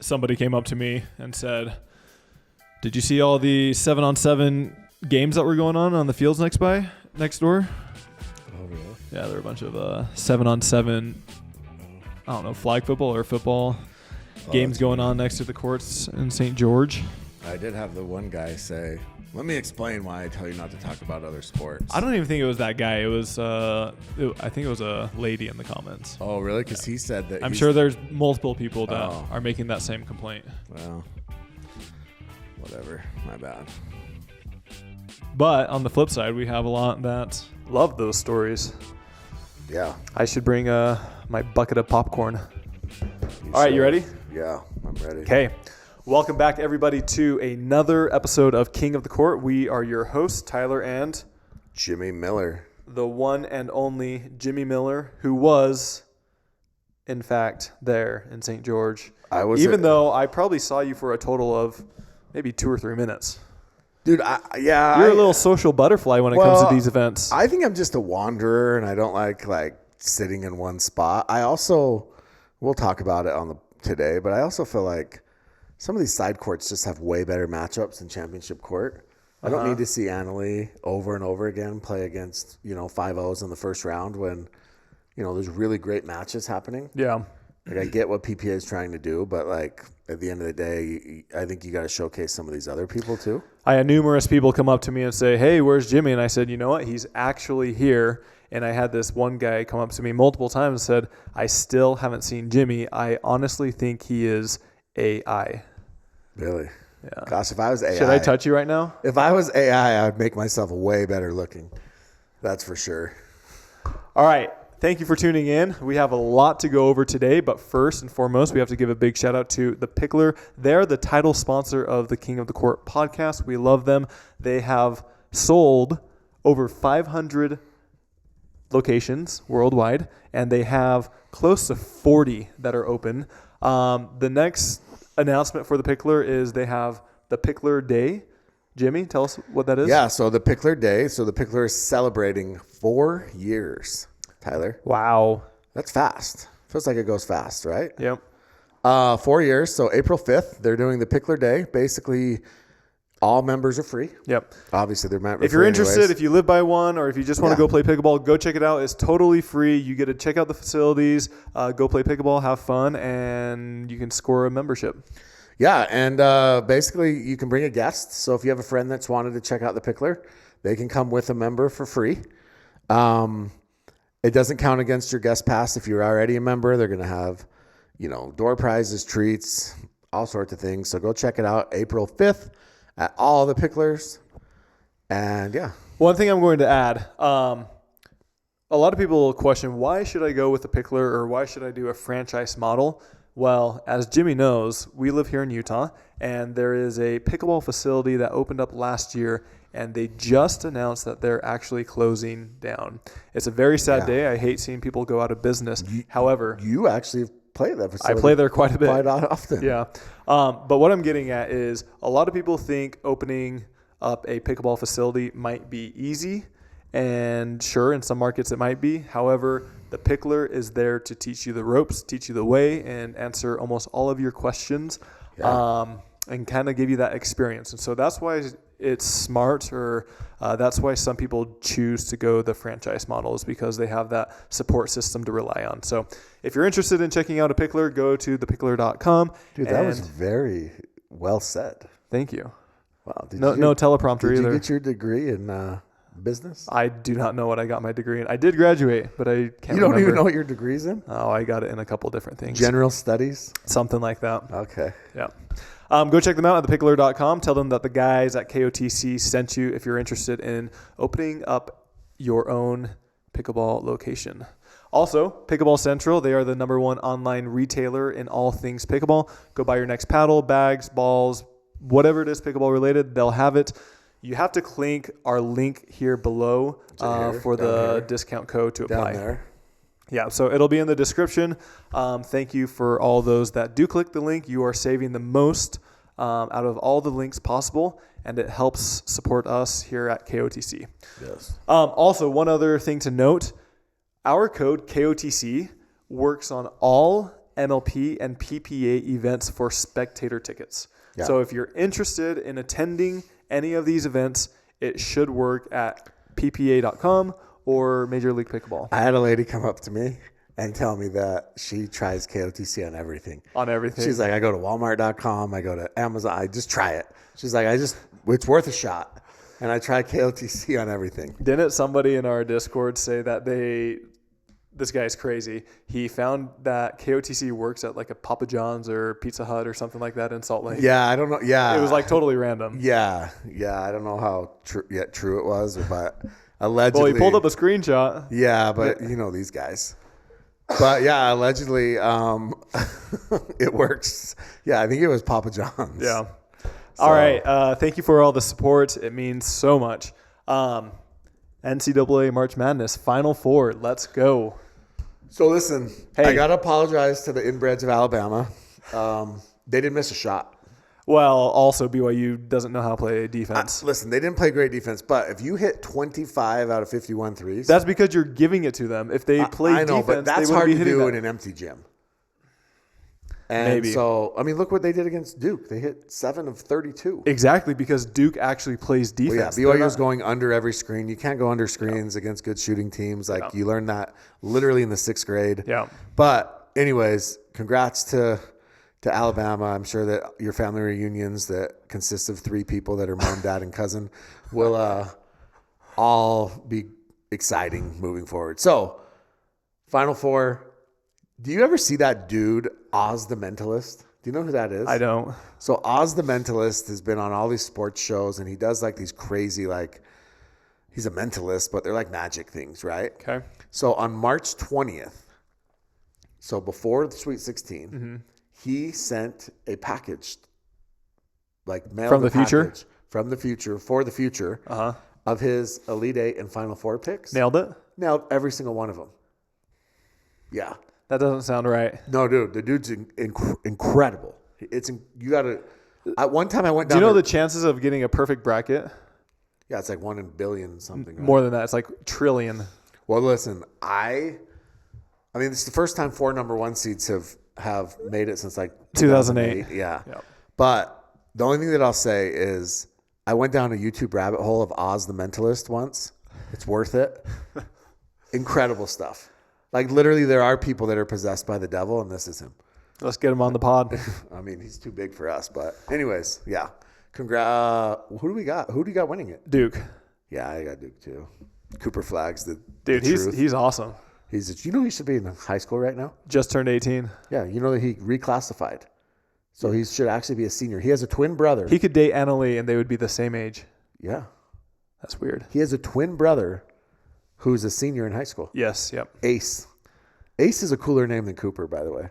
somebody came up to me and said, "Did you see all the 7-on-7 games that were going on the fields next door?" Oh, really? Yeah, there were a bunch of 7-on-7, I don't know, flag football or football games going on next to the courts in St. George. I did have the one guy say, "Let me explain why I tell you not to talk about other sports." I don't even think it was that guy. It was, I think it was a lady in the comments. Oh, really? Because he said that. I'm sure there's multiple people that are making that same complaint. Well, whatever. My bad. But on the flip side, we have a lot that love those stories. Yeah. I should bring my bucket of popcorn. All right, you ready? Yeah, I'm ready. Okay. Welcome back, everybody, to another episode of King of the Court. We are your hosts, Tyler and Jimmy Miller. The one and only Jimmy Miller, who was, in fact, there in St. George. Even though I probably saw you for a total of maybe 2 or 3 minutes. Dude, you're a little social butterfly when it comes to these events. I think I'm just a wanderer, and I don't like sitting in one spot. I also, we'll talk about it today, but I also feel like some of these side courts just have way better matchups than championship court. I don't need to see Annalee over and over again play against 5-0s in the first round when there's really great matches happening. Yeah. I get what PPA is trying to do, but at the end of the day, I think you got to showcase some of these other people too. I had numerous people come up to me and say, "Hey, where's Jimmy?" And I said, "You know what? He's actually here." And I had this one guy come up to me multiple times and said, "I still haven't seen Jimmy. I honestly think he is AI." Really? Yeah. Gosh, if I was AI. Should I touch you right now? If I was AI, I would make myself way better looking. That's for sure. All right. Thank you for tuning in. We have a lot to go over today, but first and foremost, we have to give a big shout out to the Picklr. They're the title sponsor of the King of the Court podcast. We love them. They have sold over 500 locations worldwide, and they have close to 40 that are open. The next announcement for the Picklr is they have the Picklr Day. Jimmy, tell us what that is. Yeah, so the Picklr Day. So the Picklr is celebrating 4 years. Tyler. Wow. That's fast. Feels like it goes fast, right? Yep. 4 years. So April 5th, they're doing the Picklr Day. Basically, all members are free. Yep. Obviously, they're meant for If you're interested, anyways. if you live by one, or if you just want to go play pickleball, go check it out. It's totally free. You get to check out the facilities, go play pickleball, have fun, and you can score a membership. Yeah, and basically, you can bring a guest. So if you have a friend that's wanted to check out the Picklr, they can come with a member for free. It doesn't count against your guest pass. If you're already a member, they're going to have, door prizes, treats, all sorts of things. So go check it out April 5th at all the Picklrs. And yeah. One thing I'm going to add, a lot of people question, why should I go with the Picklr or why should I do a franchise model? Well, as Jimmy knows, we live here in Utah, and there is a pickleball facility that opened up last year, and they just announced that they're actually closing down. It's a very sad day. I hate seeing people go out of business. However, you actually play that facility. I play there quite a bit. Quite often. Yeah. But what I'm getting at is a lot of people think opening up a pickleball facility might be easy. And sure, in some markets it might be. However, the Picklr is there to teach you the ropes, teach you the way, and answer almost all of your questions, and kind of give you that experience. And so that's why it's smart, or that's why some people choose to go the franchise model, is because they have that support system to rely on. So if you're interested in checking out a Picklr, go to thepicklr.com. Dude, that was very well said. Thank you. Wow. No teleprompter either. Did you get your degree in business? I do not know what I got my degree in. I did graduate, but I can't remember. You don't even know what your degree's in? Oh, I got it in a couple different things. General studies? Something like that. Okay. Yeah. Go check them out at thepicklr.com. Tell them that the guys at KOTC sent you if you're interested in opening up your own pickleball location. Also, Pickleball Central, they are the #1 online retailer in all things pickleball. Go buy your next paddle, bags, balls, whatever it is pickleball related, they'll have it. You have to click our link here below for the discount code to apply. Down there. Yeah, so it'll be in the description. Thank you for all those that do click the link. You are saving the most out of all the links possible, and it helps support us here at KOTC. Yes. Also, one other thing to note, our code KOTC works on all MLP, and PPA events for spectator tickets. Yeah. So if you're interested in attending any of these events, it should work at ppa.com or Major League Pickleball. I had a lady come up to me and tell me that she tries KOTC on everything. On everything. She's like, I go to Walmart.com, I go to Amazon, I just try it. She's like, it's worth a shot. And I try KOTC on everything. Didn't somebody in our Discord say that this guy's crazy. He found that KOTC works at like a Papa John's or Pizza Hut or something like that in Salt Lake. Yeah, I don't know. Yeah. It was like totally random. Yeah. I don't know how true it was, but allegedly. Well, he pulled up a screenshot. Yeah, but you know these guys. But yeah, allegedly it works. Yeah, I think it was Papa John's. Yeah. So. All right. Thank you for all the support. It means so much. NCAA March Madness, Final Four. Let's go. So listen, Hey. I got to apologize to the inbreds of Alabama. They didn't miss a shot. Well, also BYU doesn't know how to play defense. Listen, they didn't play great defense, but if you hit 25 out of 51 threes. That's because you're giving it to them. If they play I know, defense, but that's they hard wouldn't be to hitting do that. in an empty gym. And Maybe. so, I mean, look what they did against Duke. They hit 7 of 32. Exactly, because Duke actually plays defense. Well, yeah, BYU is going under every screen. You can't go under screens against good shooting teams. Like you learned that literally in the 6th grade. Yeah. But anyways, congrats to Alabama. I'm sure that your family reunions that consist of 3 people that are mom, dad, and cousin will all be exciting moving forward. So, Final Four. Do you ever see that dude, Oz the Mentalist? Do you know who that is? I don't. So Oz the Mentalist has been on all these sports shows, and he does like these crazy, like, he's a mentalist, but they're like magic things, right? Okay. So on March 20th, so before the Sweet 16, he sent a package, like mailed From the future? package from the future, for the future, of his Elite Eight and Final Four picks. Nailed it? Nailed every single one of them. Yeah. That doesn't sound right. No, dude, the dude's incredible. You gotta. One time I went Do down. you know the chances of getting a perfect bracket? Yeah, it's like 1 in a billion something. Right? More than that. It's like trillion. Well, listen, I mean, it's the first time 4 number 1 seeds have made it since like 2008. Yeah. Yep. But the only thing that I'll say is I went down a YouTube rabbit hole of Oz the Mentalist once. It's worth it. Incredible stuff. Like literally, there are people that are possessed by the devil, and this is him. Let's get him on the pod. I mean, he's too big for us, but anyways, yeah. Congrats. Who do we got? Who do you got winning it? Duke. Yeah, I got Duke too. Cooper Flag's the Dude, truth. he's awesome. You know he should be in high school right now? Just turned 18. Yeah, you know that he reclassified. So he should actually be a senior. He has a twin brother. He could date Annalie and they would be the same age. Yeah. That's weird. He has a twin brother who's a senior in high school. Yes, yep. Ace. Ace is a cooler name than Cooper, by the way.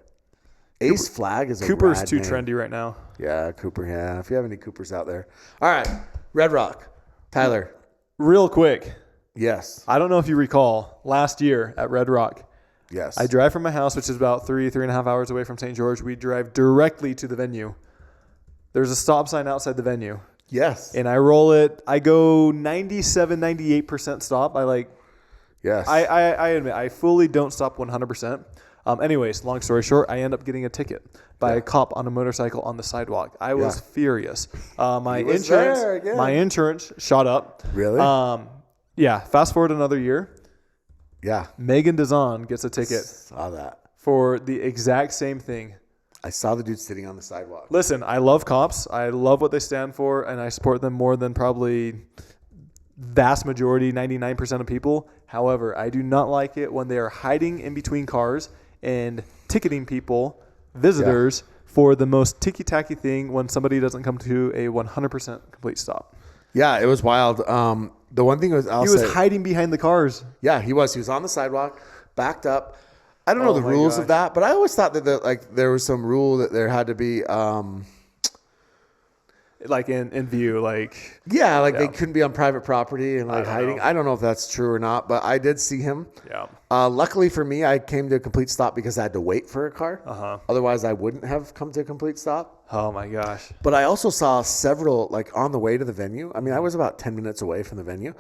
Ace Flag is a Cooper's rad too name. trendy right now. Yeah, Cooper. Yeah, if you have any Coopers out there. All right, Red Rock. Tyler. Real quick, Yes. I don't know if you recall, last year at Red Rock, Yes. I drive from my house, which is about 3.5 hours away from St. George. We drive directly to the venue. There's a stop sign outside the venue. Yes. And I roll it. I go 97, 98% stop. Yes. I admit, I fully don't stop 100%. Anyways, long story short, I end up getting a ticket by a cop on a motorcycle on the sidewalk. I was furious. My insurance shot up. Really? Yeah. Fast forward another year. Yeah. Megan Dazan gets a ticket Saw that. for the exact same thing. I saw the dude sitting on the sidewalk. Listen, I love cops. I love what they stand for, and I support them more than probably vast majority, 99% of people. However, I do not like it when they are hiding in between cars and ticketing people, visitors, for the most ticky-tacky thing when somebody doesn't come to a 100% complete stop. Yeah, it was wild. The one thing was He was hiding behind the cars. Yeah, he was. He was on the sidewalk, backed up. I don't know the my rules gosh. of that, but I always thought that there was some rule that there had to be. Like in view, like They couldn't be on private property and hiding. know. I don't know if that's true or not, but I did see him. yeah. Luckily for me, I came to a complete stop because I had to wait for a car. Uh-huh. Otherwise, I wouldn't have come to a complete stop. Oh my gosh. But I also saw several on the way to the venue. I mean, I was about 10 minutes away from the venue.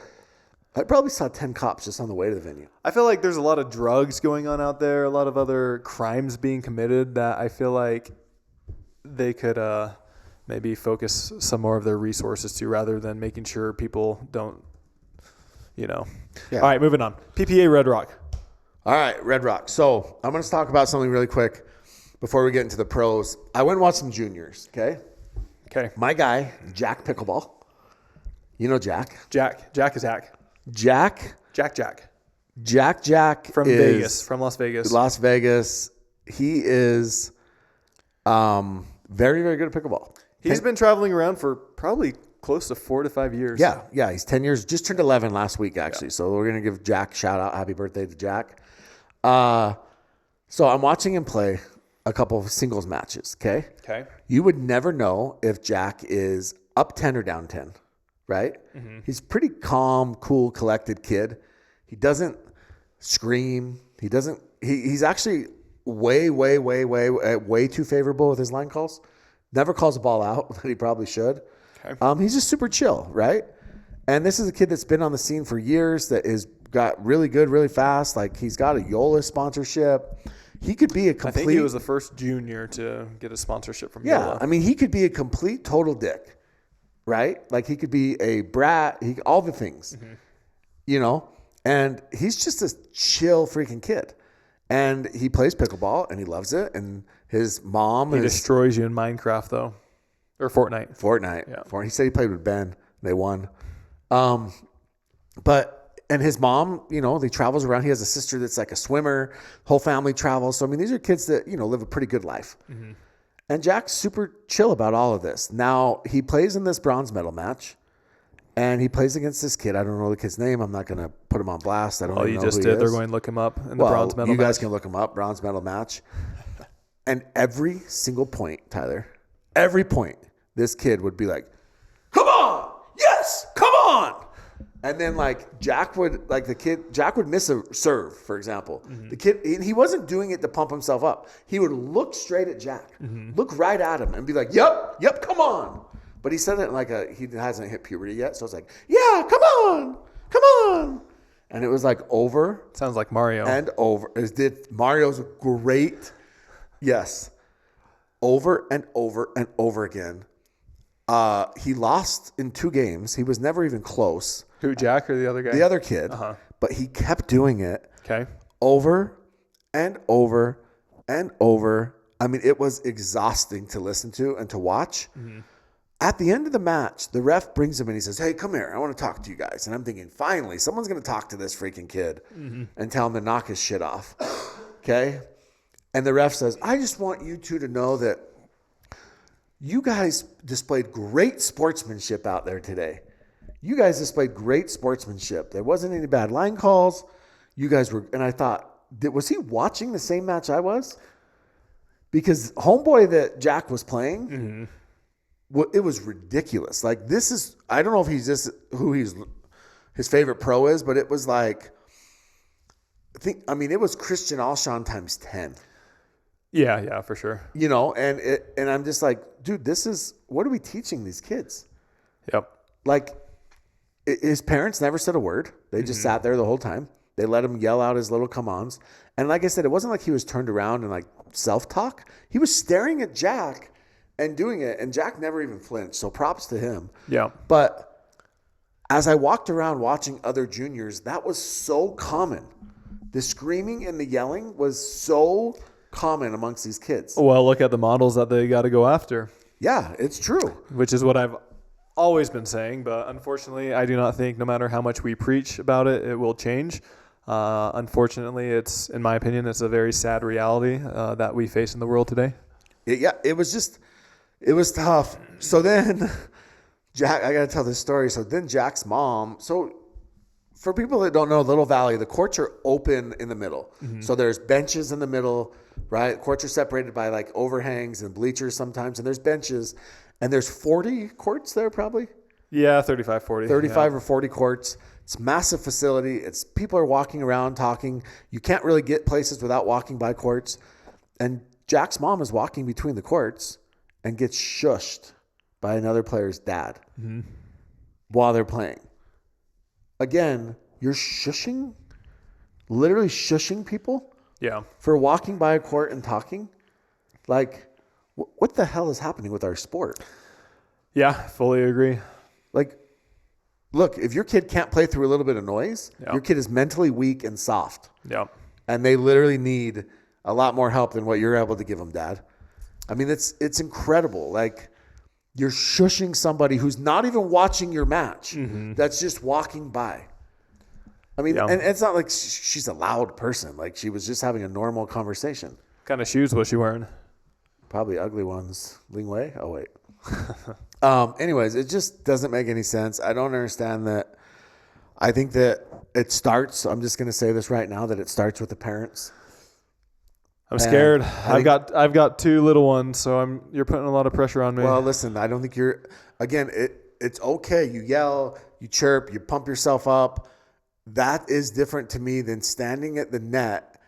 I probably saw 10 cops just on the way to the venue. I feel like there's a lot of drugs going on out there, a lot of other crimes being committed that I feel like they could maybe focus some more of their resources to rather than making sure people don't, Yeah. All right, moving on. PPA Red Rock. All right, Red Rock. So I'm going to talk about something really quick before we get into the pros. I went and watched some juniors, okay? Okay. My guy, Jack Pickleball. You know Jack? Jack is Jack. Jack. Jack From Vegas, from Las Vegas. Las Vegas. He is very, very good at pickleball. He's been traveling around for probably close to 4 to 5 years. Yeah. He's 10 years. Just turned 11 last week, actually. Yeah. So we're going to give Jack a shout out. Happy birthday to Jack. So I'm watching him play a couple of singles matches, okay? Okay. You would never know if Jack is up 10 or down 10, right? Mm-hmm. He's a pretty calm, cool, collected kid. He doesn't scream. He's actually way too favorable with his line calls. Never calls a ball out that he probably should. Okay. He's just super chill, right? And this is a kid that's been on the scene for years that has got really good, really fast. Like, he's got a Yola sponsorship. He could be a complete... I think he was the first junior to get a sponsorship from Yola. Yeah, I mean, he could be a complete total dick, right? Like, he could be a brat, all the things, you know? And he's just a chill freaking kid. And he plays pickleball, and he loves it. And his mom... He destroys you in Minecraft, though. Or Fortnite. Yeah. He said he played with Ben. They won. And his mom, you know, he travels around. He has a sister that's like a swimmer. Whole family travels. So, I mean, these are kids that, you know, live a pretty good life. Mm-hmm. And Jack's super chill about all of this. Now, he plays in this bronze medal match. And he plays against this kid. I don't know the kid's name. I'm not going to put him on blast. I don't know who he is. They're going to look him up in the bronze medal match. You guys can look him up, bronze medal match. And every single point, Tyler, every point, this kid would be like, come on, yes, come on. And then Jack would miss a serve, for example. Mm-hmm. The kid, he wasn't doing it to pump himself up. He would look straight at Jack, look right at him and be like, yep, come on. But he said it he hasn't hit puberty yet. So it's like, yeah, come on. And it was like over. Sounds like Mario. And over. Mario's great. Yes. Over and over and over again. He lost in 2 games. He was never even close. Who, Jack or the other guy? The other kid. Uh-huh. But he kept doing it. Okay. Over and over and over. I mean, it was exhausting to listen to and to watch. Mm-hmm. At the end of the match, the ref brings him in. He says, hey, come here. I want to talk to you guys. And I'm thinking, finally, someone's going to talk to this freaking kid and tell him to knock his shit off. Okay? And the ref says, I just want you two to know that you guys displayed great sportsmanship out there today. You guys displayed great sportsmanship. There wasn't any bad line calls. You guys were, and I thought, was he watching the same match I was? Because homeboy that Jack was playing, it was ridiculous. Like, this is, I don't know if he's just his favorite pro is, but it was like, it was Christian Alshon times 10. Yeah, for sure. You know, and I'm just like, dude, what are we teaching these kids? Yep. Like, his parents never said a word. They just sat there the whole time. They let him yell out his little come-ons. And like I said, it wasn't like he was turned around and self-talk. He was staring at Jack and doing it, and Jack never even flinched. So props to him. Yeah. But as I walked around watching other juniors, that was so common. The screaming and the yelling was so common amongst these kids. Well, look at the models that they got to go after. Yeah, it's true. Which is what I've always been saying, but unfortunately, I do not think no matter how much we preach about it, it will change. Unfortunately, in my opinion, it's a very sad reality that we face in the world today. It was tough. So then, Jack, I got to tell this story. So then Jack's mom, for people that don't know, Little Valley, the courts are open in the middle. Mm-hmm. So there's benches in the middle, right? Courts are separated by overhangs and bleachers sometimes, and there's benches. And there's 40 courts there probably? Yeah, 35, 40. 35 or 40 courts. It's a massive facility. People are walking around talking. You can't really get places without walking by courts. And Jack's mom is walking between the courts and gets shushed by another player's dad while they're playing. Again, You're literally shushing people for walking by a court and talking. Like, what the hell is happening with our sport? Yeah, fully agree. Like, look, if your kid can't play through a little bit of noise, your kid is mentally weak and soft. Yeah. And they literally need a lot more help than what you're able to give them, Dad. I mean, it's incredible. Like, you're shushing somebody who's not even watching your match. That's just walking by. I mean, and it's not like she's a loud person. Like, she was just having a normal conversation. What kind of shoes was she wearing? Probably ugly ones. Ling Wei? Oh, wait. Anyways, it just doesn't make any sense. I don't understand that. I think that it starts, I'm just going to say this right now, that it starts with the parents. I'm scared. I've got 2 little ones, so you're putting a lot of pressure on me. Well, listen, I don't think it's okay. You yell, you chirp, you pump yourself up. That is different to me than standing at the net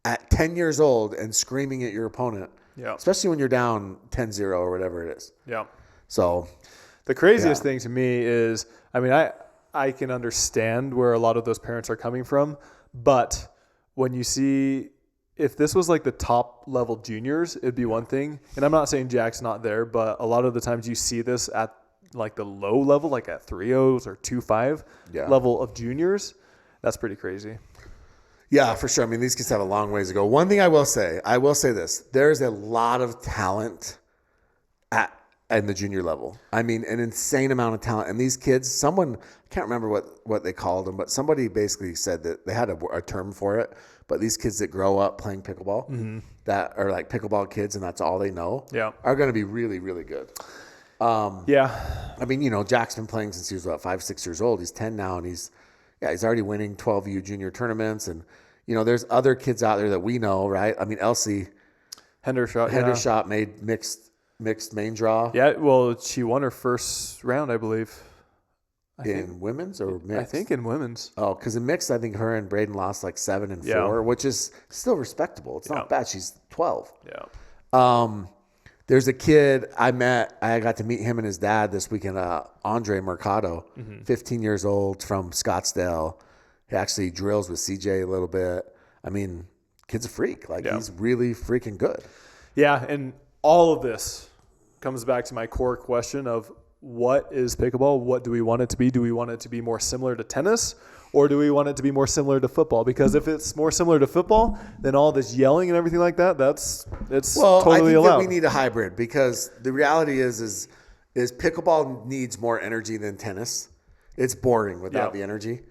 at 10 years old and screaming at your opponent. Yeah. Especially when you're down 10-0 or whatever it is. Yeah. So the craziest thing to me is, I mean, I can understand where a lot of those parents are coming from, but when you see, if this was like the top level juniors, it'd be one thing. And I'm not saying Jack's not there, but a lot of the times you see this at like the low level, like at 3-0s or 2-5 level of juniors. That's pretty crazy. Yeah, for sure. I mean, these kids have a long ways to go. One thing I will say this. There's a lot of talent in the junior level. I mean, an insane amount of talent. And these kids, I can't remember what they called them, but somebody basically said that they had a term for it. But these kids that grow up playing pickleball, that are like pickleball kids and that's all they know, are going to be really, really good. I mean, Jack's been playing since he was, 5, 6 years old. He's 10 now, and he's already winning 12U junior tournaments. And, there's other kids out there that we know, right? I mean, Elsie Hendershot made mixed main draw. Yeah, well, she won her first round, I believe. In women's or mixed? I think in women's. Oh, because in mixed, I think her and Braden lost like 7 and 4, which is still respectable. It's not bad. She's 12. Yeah. There's a kid I got to meet him and his dad this weekend, Andre Mercado, 15 years old from Scottsdale. He actually drills with CJ a little bit. I mean, kid's a freak. Like, he's really freaking good. Yeah, and all of this comes back to my core question of what is pickleball? What do we want it to be? Do we want it to be more similar to tennis, or do we want it to be more similar to football? Because if it's more similar to football, then all this yelling and everything like that, it's totally allowed. That we need a hybrid, because the reality is pickleball needs more energy than tennis. It's boring without the energy.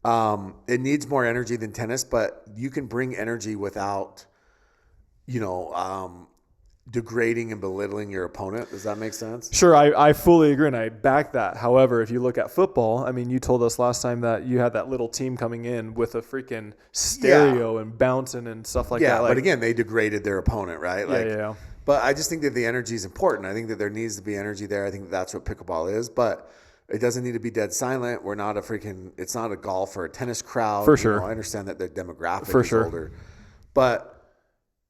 It needs more energy than tennis, but you can bring energy without, degrading and belittling your opponent. Does that make sense? Sure, I fully agree, and I back that. However, if you look at football, I mean, you told us last time that you had that little team coming in with a freaking stereo and bouncing and stuff like that. Yeah, but again, they degraded their opponent, right? Yeah. But I just think that the energy is important. I think that there needs to be energy there. I think that's what pickleball is, but it doesn't need to be dead silent. It's not a golf or a tennis crowd. For sure. I understand that their demographic is older. But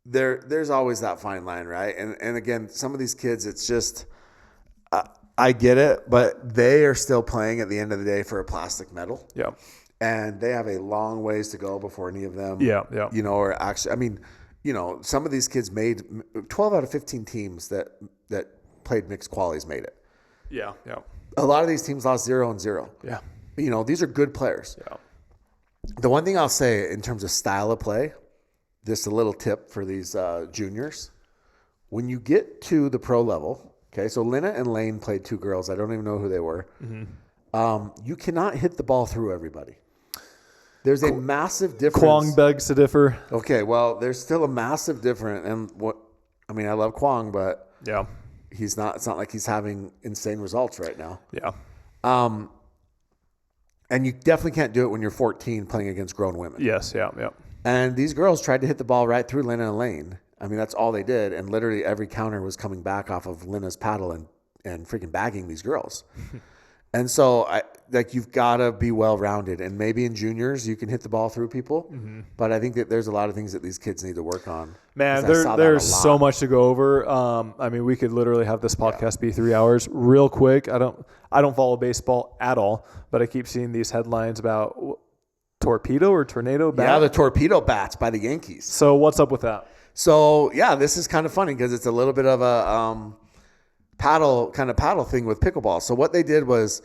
there's always that fine line, right? And again, some of these kids, it's just, I get it, but they are still playing at the end of the day for a plastic medal. Yeah. And they have a long ways to go before any of them, or actually, I mean, some of these kids made 12 out of 15 teams that played mixed qualies made it. Yeah. A lot of these teams lost 0-0. Yeah. These are good players. Yeah. The one thing I'll say in terms of style of play, just a little tip for these juniors. When you get to the pro level, okay, so Lena and Lane played 2 girls. I don't even know who they were. You cannot hit the ball through everybody. There's a massive difference. Kwong begs to differ. Okay, well, there's still a massive difference. And I love Kwong, but it's not like he's having insane results right now. Yeah. And you definitely can't do it when you're 14 playing against grown women. Yes, yeah. And these girls tried to hit the ball right through Lena and Lane. I mean, that's all they did. And literally every counter was coming back off of Lena's paddle and freaking bagging these girls. And so, you've got to be well-rounded. And maybe in juniors, you can hit the ball through people. But I think that there's a lot of things that these kids need to work on. Man, there's so much to go over. I mean, we could literally have this podcast be 3 hours. Real quick, I don't follow baseball at all, but I keep seeing these headlines about Torpedo or Tornado bat? Yeah, the Torpedo bats by the Yankees. So what's up with that? So, yeah, this is kind of funny because it's a little bit of a paddle thing with pickleball. So what they did was,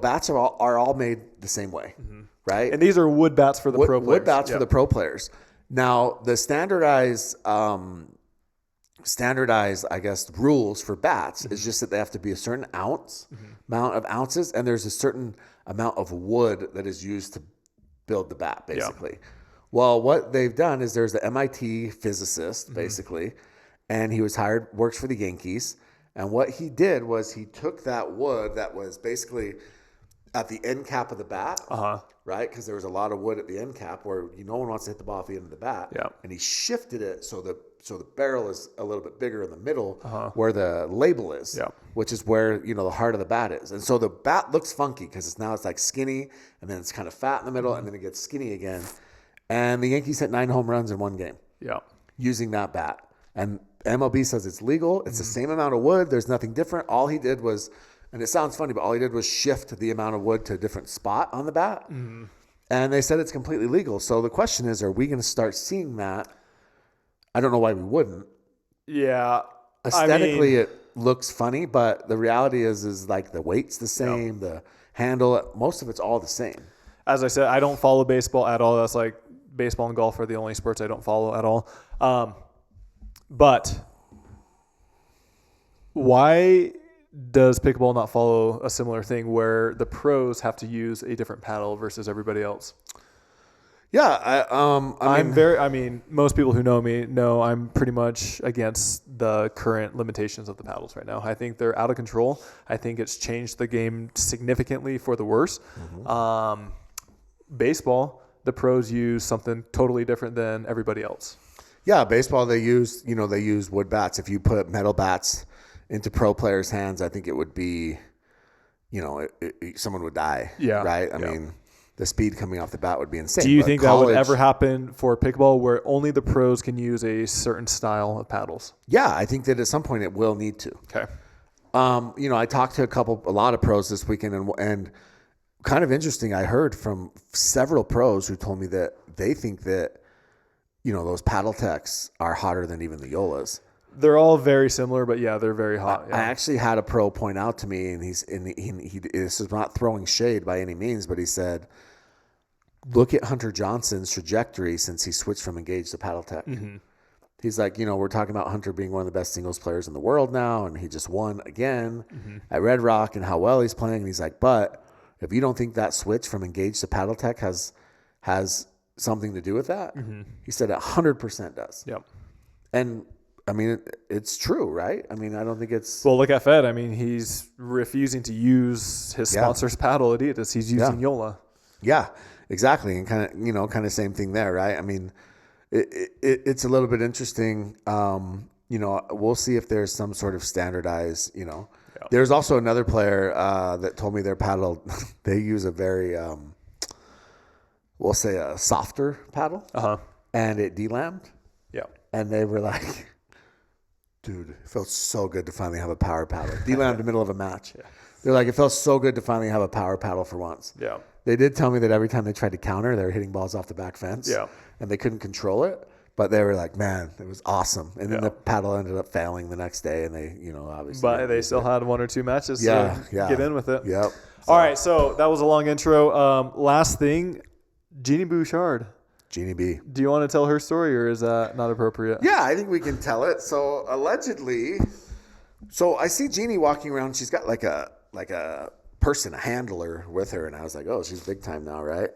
bats are all made the same way, right? And these are wood bats for the pro players. Wood bats for the pro players. Now, the standardized, I guess, rules for bats is just that they have to be a certain amount of ounces, and there's a certain amount of wood that is used to build the bat, basically. Yeah. Well, what they've done is there's the MIT physicist, basically, and he was hired, works for the Yankees. And what he did was he took that wood that was basically at the end cap of the bat, right? Because there was a lot of wood at the end cap where no one wants to hit the ball at the end of the bat. Yeah. And he shifted it so the barrel is a little bit bigger in the middle where the label is, which is where, the heart of the bat is. And so the bat looks funky because it's like skinny, and then it's kind of fat in the middle, and then it gets skinny again. And the Yankees hit 9 home runs in one game using that bat. And MLB says it's legal. It's the same amount of wood. There's nothing different. All he did was, and it sounds funny, but all he did was shift the amount of wood to a different spot on the bat. And they said it's completely legal. So the question is, are we going to start seeing that? I don't know why we wouldn't. Yeah. Aesthetically, it looks funny, but the reality is like the weight's the same, the handle, most of it's all the same. As I said, I don't follow baseball at all. That's like baseball and golf are the only sports I don't follow at all. But why does pickleball not follow a similar thing where the pros have to use a different paddle versus everybody else? Yeah, I mean, most people who know me know I'm pretty much against the current limitations of the paddles right now. I think they're out of control. I think it's changed the game significantly for the worse. Baseball, the pros use something totally different than everybody else. Yeah, baseball, they use wood bats. If you put metal bats into pro players' hands, I think it would be, someone would die. Yeah. Right? I mean, the speed coming off the bat would be insane. Do you think that would ever happen for pickleball where only the pros can use a certain style of paddles? Yeah, I think that at some point it will need to. Okay. I talked to a lot of pros this weekend, and kind of interesting, I heard from several pros who told me that they think that, those paddle techs are hotter than even the Yolas. They're all very similar, but yeah, they're very hot. I actually had a pro point out to me, and he this is not throwing shade by any means, but he said, look at Hunter Johnson's trajectory since he switched from engaged to paddle tech. He's like, we're talking about Hunter being one of the best singles players in the world now, and he just won again at Red Rock and how well he's playing. And he's like, but if you don't think that switch from engaged to paddle tech has something to do with that, he said 100% does. Yep. And I mean, it's true, right? I mean, I don't think it's... Well, look at Fed. I mean, he's refusing to use his sponsor's paddle, Adidas. He's using Yola. Yeah, exactly. And kind of same thing there, right? I mean, it's a little bit interesting. We'll see if there's some sort of standardized, There's also another player that told me their paddle, they use a very, we'll say a softer paddle. And it de-lammed. Yeah. And they were like... Dude, it felt so good to finally have a power paddle. D-Lamb in the middle of a match. Yeah. They're like, it felt so good to finally have a power paddle for once. Yeah. They did tell me that every time they tried to counter, they were hitting balls off the back fence. Yeah. And they couldn't control it. But they were like, man, it was awesome. And then the paddle ended up failing the next day. And they, obviously. But they still had 1 or 2 matches to get in with it. Yep. All right. So that was a long intro. Last thing, Genie Bouchard. Genie B. Do you want to tell her story, or is that not appropriate? Yeah, I think we can tell it. So allegedly, I see Genie walking around. She's got like a person, a handler with her, and I was like, oh, she's big time now, right?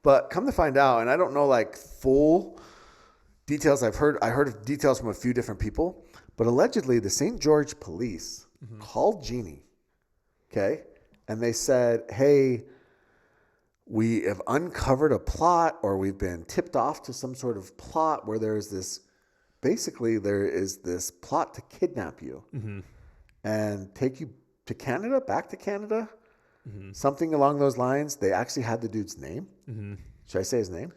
But come to find out, and I don't know like full details. I heard of details from a few different people, but allegedly the St. George police called Genie, okay, and they said, hey, we have uncovered a plot, or we've been tipped off to some sort of plot where there is this plot to kidnap you and take you to Canada, back to Canada, something along those lines. They actually had the dude's name. Should I say his name?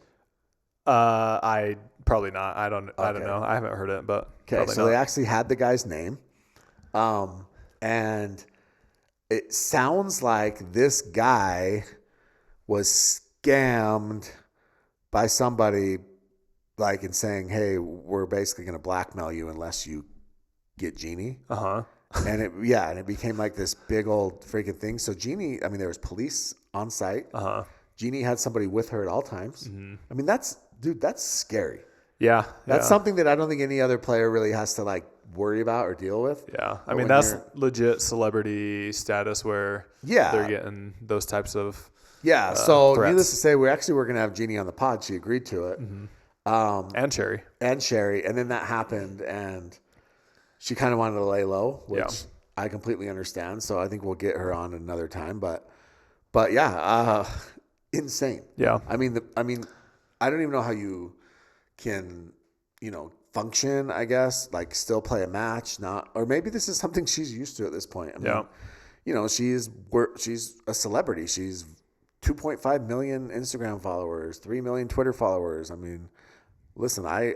I probably not. I don't know. I haven't heard it, but okay. So they actually had the guy's name, and it sounds like this guy was scammed by somebody, like, in saying, hey, we're basically going to blackmail you unless you get Genie. And it became like this big old freaking thing. So Genie, I mean, there was police on site. Genie had somebody with her at all times. I mean, that's scary. Yeah. That's something that I don't think any other player really has to like worry about or deal with. Yeah. I mean, that's legit celebrity status where they're getting those types of so threats. Needless to say, we're going to have Genie on the pod. She agreed to it. And Sherry. And then that happened, and she kind of wanted to lay low, which I completely understand. So I think we'll get her on another time. But insane. Yeah. I mean, I don't even know how you can, function, I guess, like still play a match, or maybe this is something she's used to at this point. I mean, she's a celebrity. She's 2.5 million Instagram followers, 3 million Twitter followers. I mean, listen, I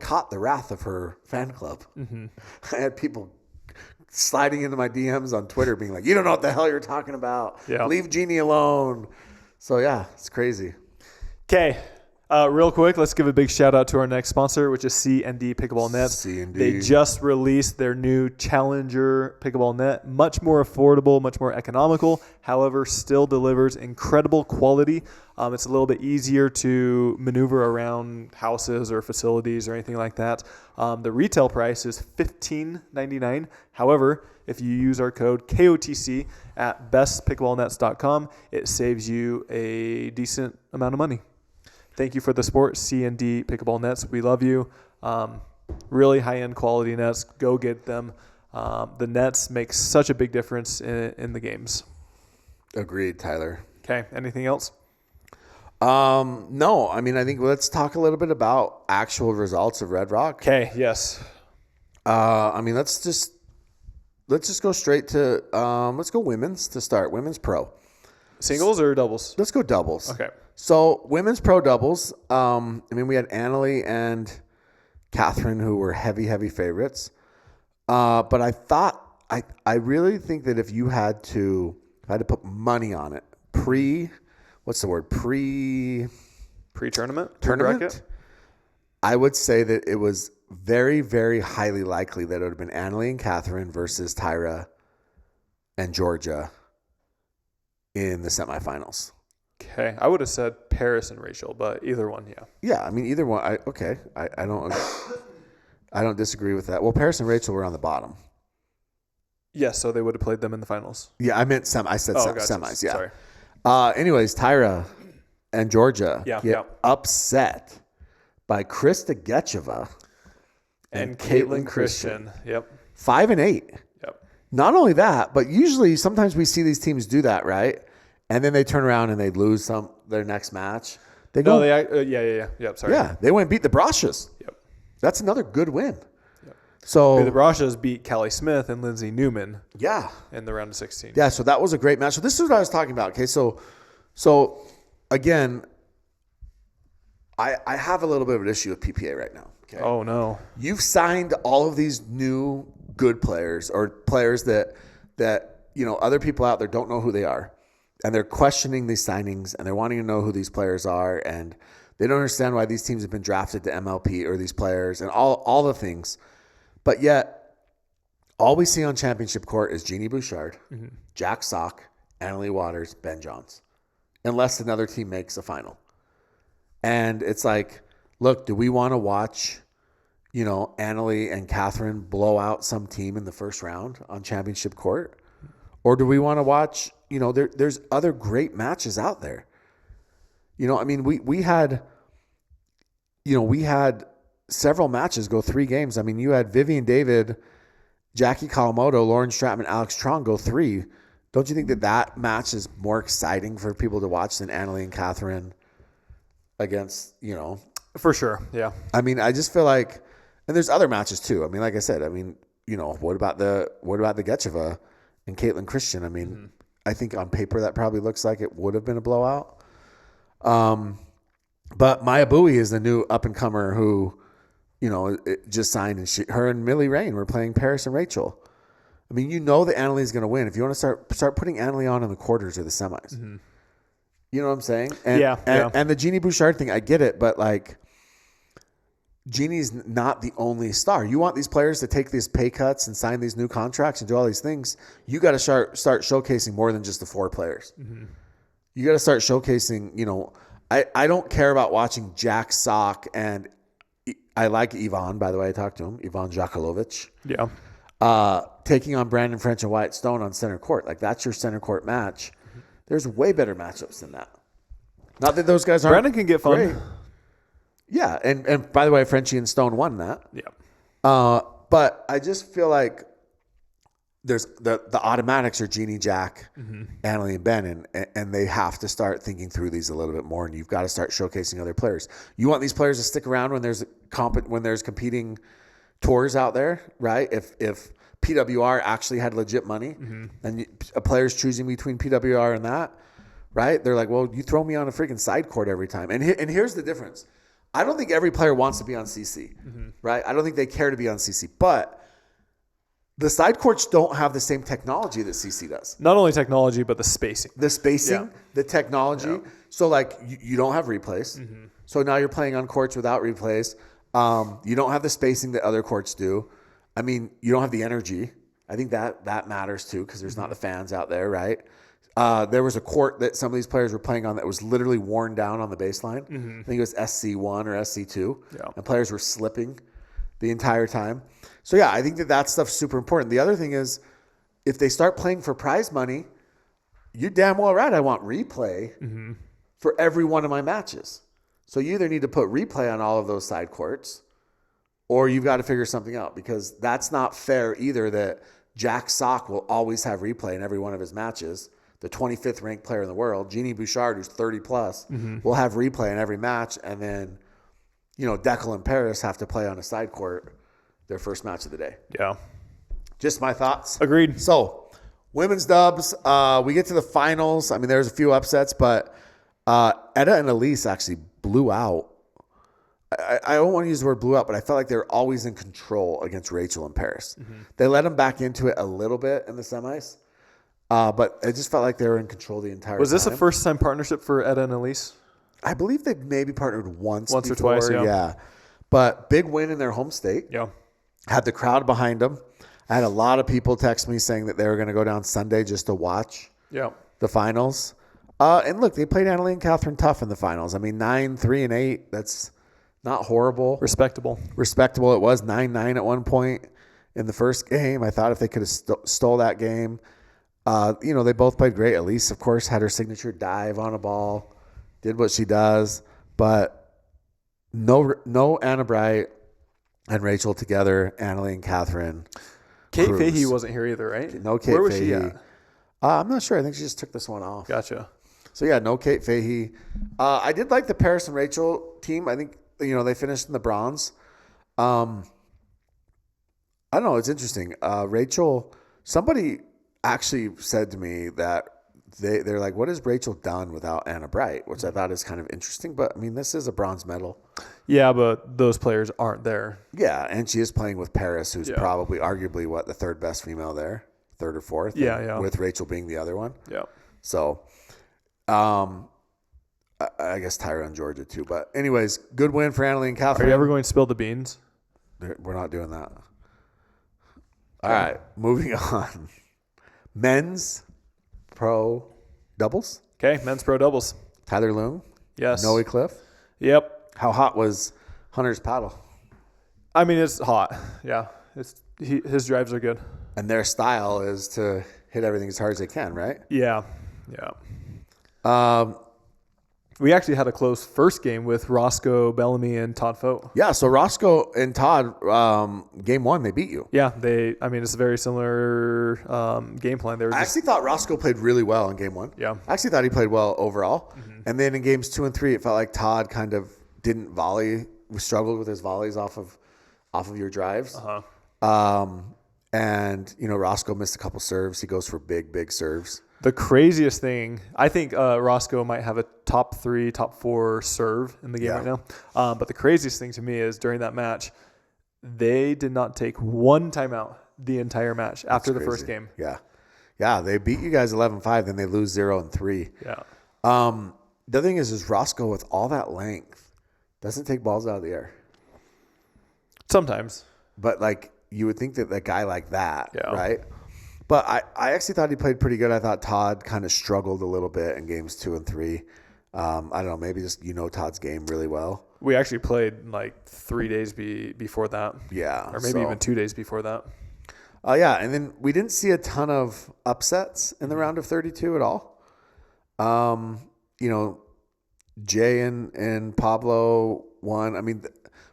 caught the wrath of her fan club. I had people sliding into my DMs on Twitter being like, you don't know what the hell you're talking about. Leave Genie alone. So, it's crazy. Okay. Real quick, let's give a big shout out to our next sponsor, which is C&D Pickleball Nets. C&D. They just released their new Challenger Pickleball Net. Much more affordable, much more economical. However, still delivers incredible quality. It's a little bit easier to maneuver around houses or facilities or anything like that. The retail price is $15.99. However, if you use our code KOTC at bestpickleballnets.com, it saves you a decent amount of money. Thank you for the support, C&D Pickleball Nets. We love you. Really high-end quality nets. Go get them. The nets make such a big difference in the games. Agreed, Tyler. Okay. Anything else? No. I mean, I think let's talk a little bit about actual results of Red Rock. Okay. Yes. I mean, let's just go straight to let's go women's to start. Women's pro. Singles or doubles? Let's go doubles. Okay. So women's pro doubles. I mean, we had Annalie and Catherine, who were heavy favorites. But I thought I really think that if I had to put money on it, pre-tournament, I would say that it was very, very highly likely that it would have been Annalie and Catherine versus Tyra and Georgia in the semifinals. Okay, I would have said Paris and Rachel, but either one, Yeah, I mean either one. I don't disagree with that. Well, Paris and Rachel were on the bottom. Yes, so they would have played them in the finals. Yeah, I meant I said gotcha. semis. Yeah. Sorry. Anyways, Tyra and Georgia get upset by Krista Getcheva and Caitlin Christian. Yep. 5-8. Yep. Not only that, but usually sometimes we see these teams do that, right? And then they turn around and they lose their next match. They go. Yep. Sorry. Yeah, they went and beat the Brashes. Yep. That's another good win. Yep. So the Brashes beat Callie Smith and Lindsay Newman. Yeah. In the round of 16. Yeah. So that was a great match. So this is what I was talking about. Okay. So again, I have a little bit of an issue with PPA right now. Okay. Oh no. You've signed all of these new good players or players that other people out there don't know who they are. And they're questioning these signings, and they're wanting to know who these players are, and they don't understand why these teams have been drafted to MLP or these players and all the things. But yet, all we see on championship court is Genie Bouchard, Jack Sock, Annalie Waters, Ben Johns, unless another team makes a final. And it's like, look, do we want to watch, Annalie and Catherine blow out some team in the first round on championship court? Or do we want to watch, there's other great matches out there. I mean, we had several matches go 3 games. I mean, you had Vivian David, Jackie Kawamoto, Lauren Stratman, Alex Trong go 3. Don't you think that match is more exciting for people to watch than Annalie and Catherine against, For sure, yeah. I mean, I just feel like, and there's other matches too. I mean, like I said, what about the Getcheva and Caitlin Christian? I mean, I think on paper that probably looks like it would have been a blowout. But Maya Bowie is the new up-and-comer who, just signed, and her and Millie Rain were playing Paris and Rachel. I mean, that Annalie's going to win. If you want to start putting Annalie on in the quarters or the semis. You know what I'm saying? And the Genie Bouchard thing, I get it, but like Genie's not the only star. You want these players to take these pay cuts and sign these new contracts and do all these things. You got to start showcasing more than just the 4 players. Mm-hmm. You got to start showcasing, you know, I don't care about watching Jack Sock and I like Ivan, by the way. I talked to him, Ivan Jakulovic. Yeah. Taking on Brandon French and Wyatt Stone on center court. Like, that's your center court match. Mm-hmm. There's way better matchups than that. Not that those guys aren't Brandon can get fun. Great. Yeah, and by the way, Frenchie and Stone won that. Yeah. But I just feel like there's the automatics are Genie, Jack, Annalie, and Ben, and they have to start thinking through these a little bit more. And you've got to start showcasing other players. You want these players to stick around when there's competing tours out there, right? If PWR actually had legit money, and a player's choosing between PWR and that, right? They're like, well, you throw me on a freaking side court every time. And here's the difference. I don't think every player wants to be on CC, right? I don't think they care to be on CC, but the side courts don't have the same technology that CC does. Not only technology, but the spacing. The technology. Yeah. So, like, you don't have replays. So now you're playing on courts without replays. You don't have the spacing that other courts do. I mean, you don't have the energy. I think that matters too, because there's not the fans out there, right? There was a court that some of these players were playing on that was literally worn down on the baseline. I think it was SC1 or SC2. Yeah. And players were slipping the entire time. So, yeah, I think that stuff's super important. The other thing is, if they start playing for prize money, you're damn well right. I want replay for every one of my matches. So you either need to put replay on all of those side courts, or you've got to figure something out, because that's not fair either that Jack Sock will always have replay in every one of his matches. The 25th ranked player in the world, Genie Bouchard, who's 30 plus, will have replay in every match. And then, you know, Declan and Paris have to play on a side court their first match of the day. Yeah. Just my thoughts. Agreed. So, women's dubs. We get to the finals. I mean, there's a few upsets, but Etta and Elise actually blew out. I don't want to use the word blew out, but I felt like they were always in control against Rachel and Paris. They let them back into it a little bit in the semis. But it just felt like they were in control the entire time. Was this a first-time partnership for Etta and Elise? I believe they maybe partnered once or twice, yeah. But big win in their home state. Yeah. Had the crowd behind them. I had a lot of people text me saying that they were going to go down Sunday just to watch the finals. And look, they played Annalie and Catherine tough in the finals. I mean, 9-3 and 8. That's not horrible. Respectable. It was 9-9 at one point in the first game. I thought if they could have stole that game. You know, they both played great. Elise, of course, had her signature dive on a ball, did what she does, but no Anna Bright and Rachel together, Annalie and Catherine. Kate Fahey wasn't here either, right? No Kate Fahey. Where was she at? I'm not sure. I think she just took this one off. Gotcha. So, yeah, no Kate Fahey. I did like the Paris and Rachel team. I think, you know, they finished in the bronze. I don't know. It's interesting. Rachel, somebody actually said to me that they're like, what has Rachel done without Anna Bright? Which I thought is kind of interesting. But, I mean, this is a bronze medal. Yeah, but those players aren't there. Yeah, and she is playing with Paris, who's probably arguably, the third best female there? Third or fourth? Yeah. With Rachel being the other one. Yeah. So, I guess Tyra and Georgia too. But anyways, good win for Annalie and Catherine. Are you ever going to spill the beans? We're not doing that. All right, moving on. Men's pro doubles. Okay, men's pro doubles. Tyler.loong. Yes. Noe Cliff. Yep. How hot was Hunter's paddle? I mean, it's hot. Yeah. His drives are good. And their style is to hit everything as hard as they can, right? Yeah. We actually had a close first game with Roscoe Bellamy and Todd Fote. Yeah, so Roscoe and Todd, game one, they beat you. Yeah, it's a very similar game plan. I actually thought Roscoe played really well in game one. Yeah. I actually thought he played well overall. And then in games 2 and 3, it felt like Todd kind of didn't volley, struggled with his volleys off of your drives. And, you know, Roscoe missed a couple serves. He goes for big serves. The craziest thing, I think Roscoe might have a top 3, top 4 serve in the game right now. But the craziest thing to me is during that match, they did not take one timeout the entire match after the first game. Yeah. Yeah, they beat you guys 11-5, then they lose 0-3. Yeah. the other thing is Roscoe with all that length doesn't take balls out of the air. Sometimes. But like you would think that a guy like that, Yeah. right? But I actually thought he played pretty good. I thought Todd kind of struggled a little bit in games 2 and 3. I don't know, maybe just Todd's game really well. We actually played like 3 days before that. Yeah. Or maybe even 2 days before that. Yeah, and then we didn't see a ton of upsets in the round of 32 at all. Jay and Pablo won. I mean,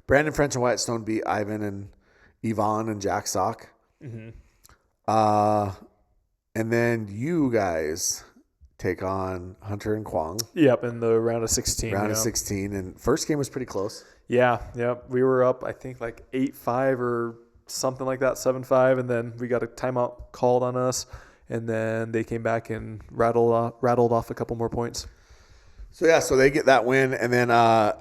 Brandon French and Wyatt Stone beat Ivan and Yvonne and Jack Sock. Mm-hmm. And then you guys take on Hunter and Kwong. Yep, in the round of 16. Round of 16, and first game was pretty close. Yeah. We were up, I think, like 8-5 or something like that, 7-5, and then we got a timeout called on us, and then they came back and rattled off a couple more points. So they get that win, and then I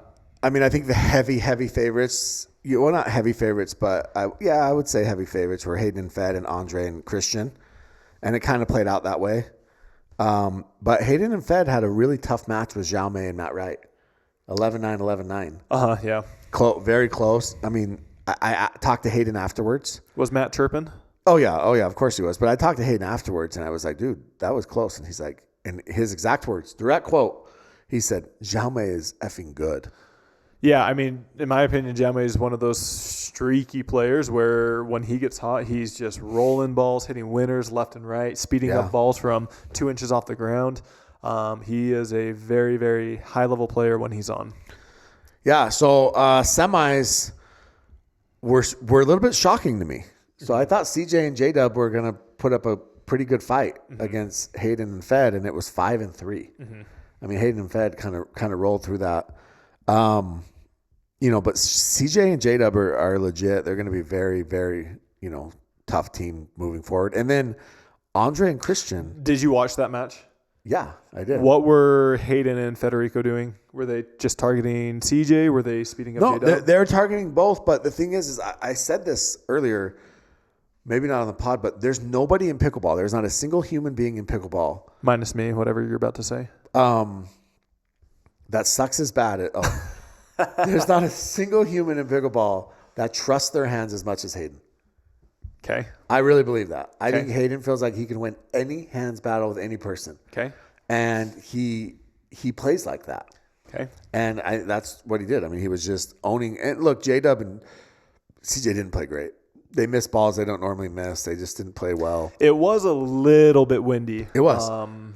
think the heavy favorites. Well, not heavy favorites, but I would say heavy favorites were Hayden and Fed and Andre and Christian, and it kind of played out that way. But Hayden and Fed had a really tough match with Jaume and Matt Wright, 11-9, 11-9. Yeah. Very close. I mean, I talked to Hayden afterwards. Was Matt chirping? Oh yeah, of course he was. But I talked to Hayden afterwards, and I was like, dude, that was close. And he's like, and his exact words, direct quote, he said, Jaume is effing good. Yeah, I mean, in my opinion, Jaume is one of those streaky players where when he gets hot, he's just rolling balls, hitting winners left and right, speeding up balls from 2 inches off the ground. He is a very, very high-level player when he's on. Yeah, so semis were a little bit shocking to me. So I thought CJ and J-Dub were going to put up a pretty good fight against Hayden and Fed, and it was 5-3. Mm-hmm. I mean, Hayden and Fed kind of rolled through that. But CJ and J-Dub are legit. They're going to be very, very, tough team moving forward. And then Andre and Christian. Did you watch that match? Yeah, I did. What were Hayden and Federico doing? Were they just targeting CJ? Were they speeding up? No, they're targeting both. But the thing is I said this earlier, maybe not on the pod, but there's nobody in pickleball. There's not a single human being in pickleball. Minus me, whatever you're about to say. That sucks as bad. There's not a single human in pickleball that trusts their hands as much as Hayden. Okay. I really believe that. I think Hayden feels like he can win any hands battle with any person. Okay. And he plays like that. Okay. And that's what he did. I mean, he was just owning. And look, J-Dub and CJ didn't play great. They missed balls they don't normally miss. They just didn't play well. It was a little bit windy. It was.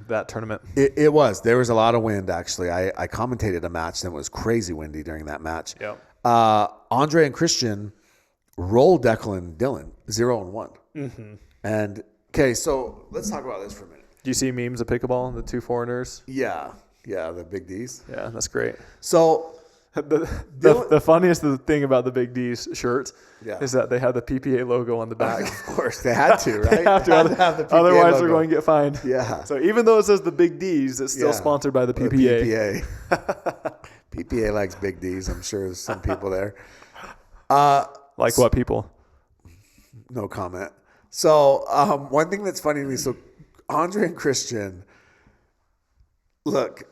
That tournament. It was. There was a lot of wind, actually. I commentated a match that was crazy windy during that match. Yeah. Andre and Christian rolled Declan and Dylan 0-1. Mm-hmm. And, okay, so let's talk about this for a minute. Do you see memes of pickleball, the two foreigners? Yeah, the big Ds. Yeah, that's great. So the funniest thing about the Big D's shirts is that they have the PPA logo on the back. Of course, they had to, right? They have to have the PPA otherwise logo. They're going to get fined. Yeah. So even though it says the Big D's, it's still sponsored by the PPA. PPA likes Big D's. I'm sure there's some people there. Like what people? No comment. So one thing that's funny to me, so Andre and Christian, look,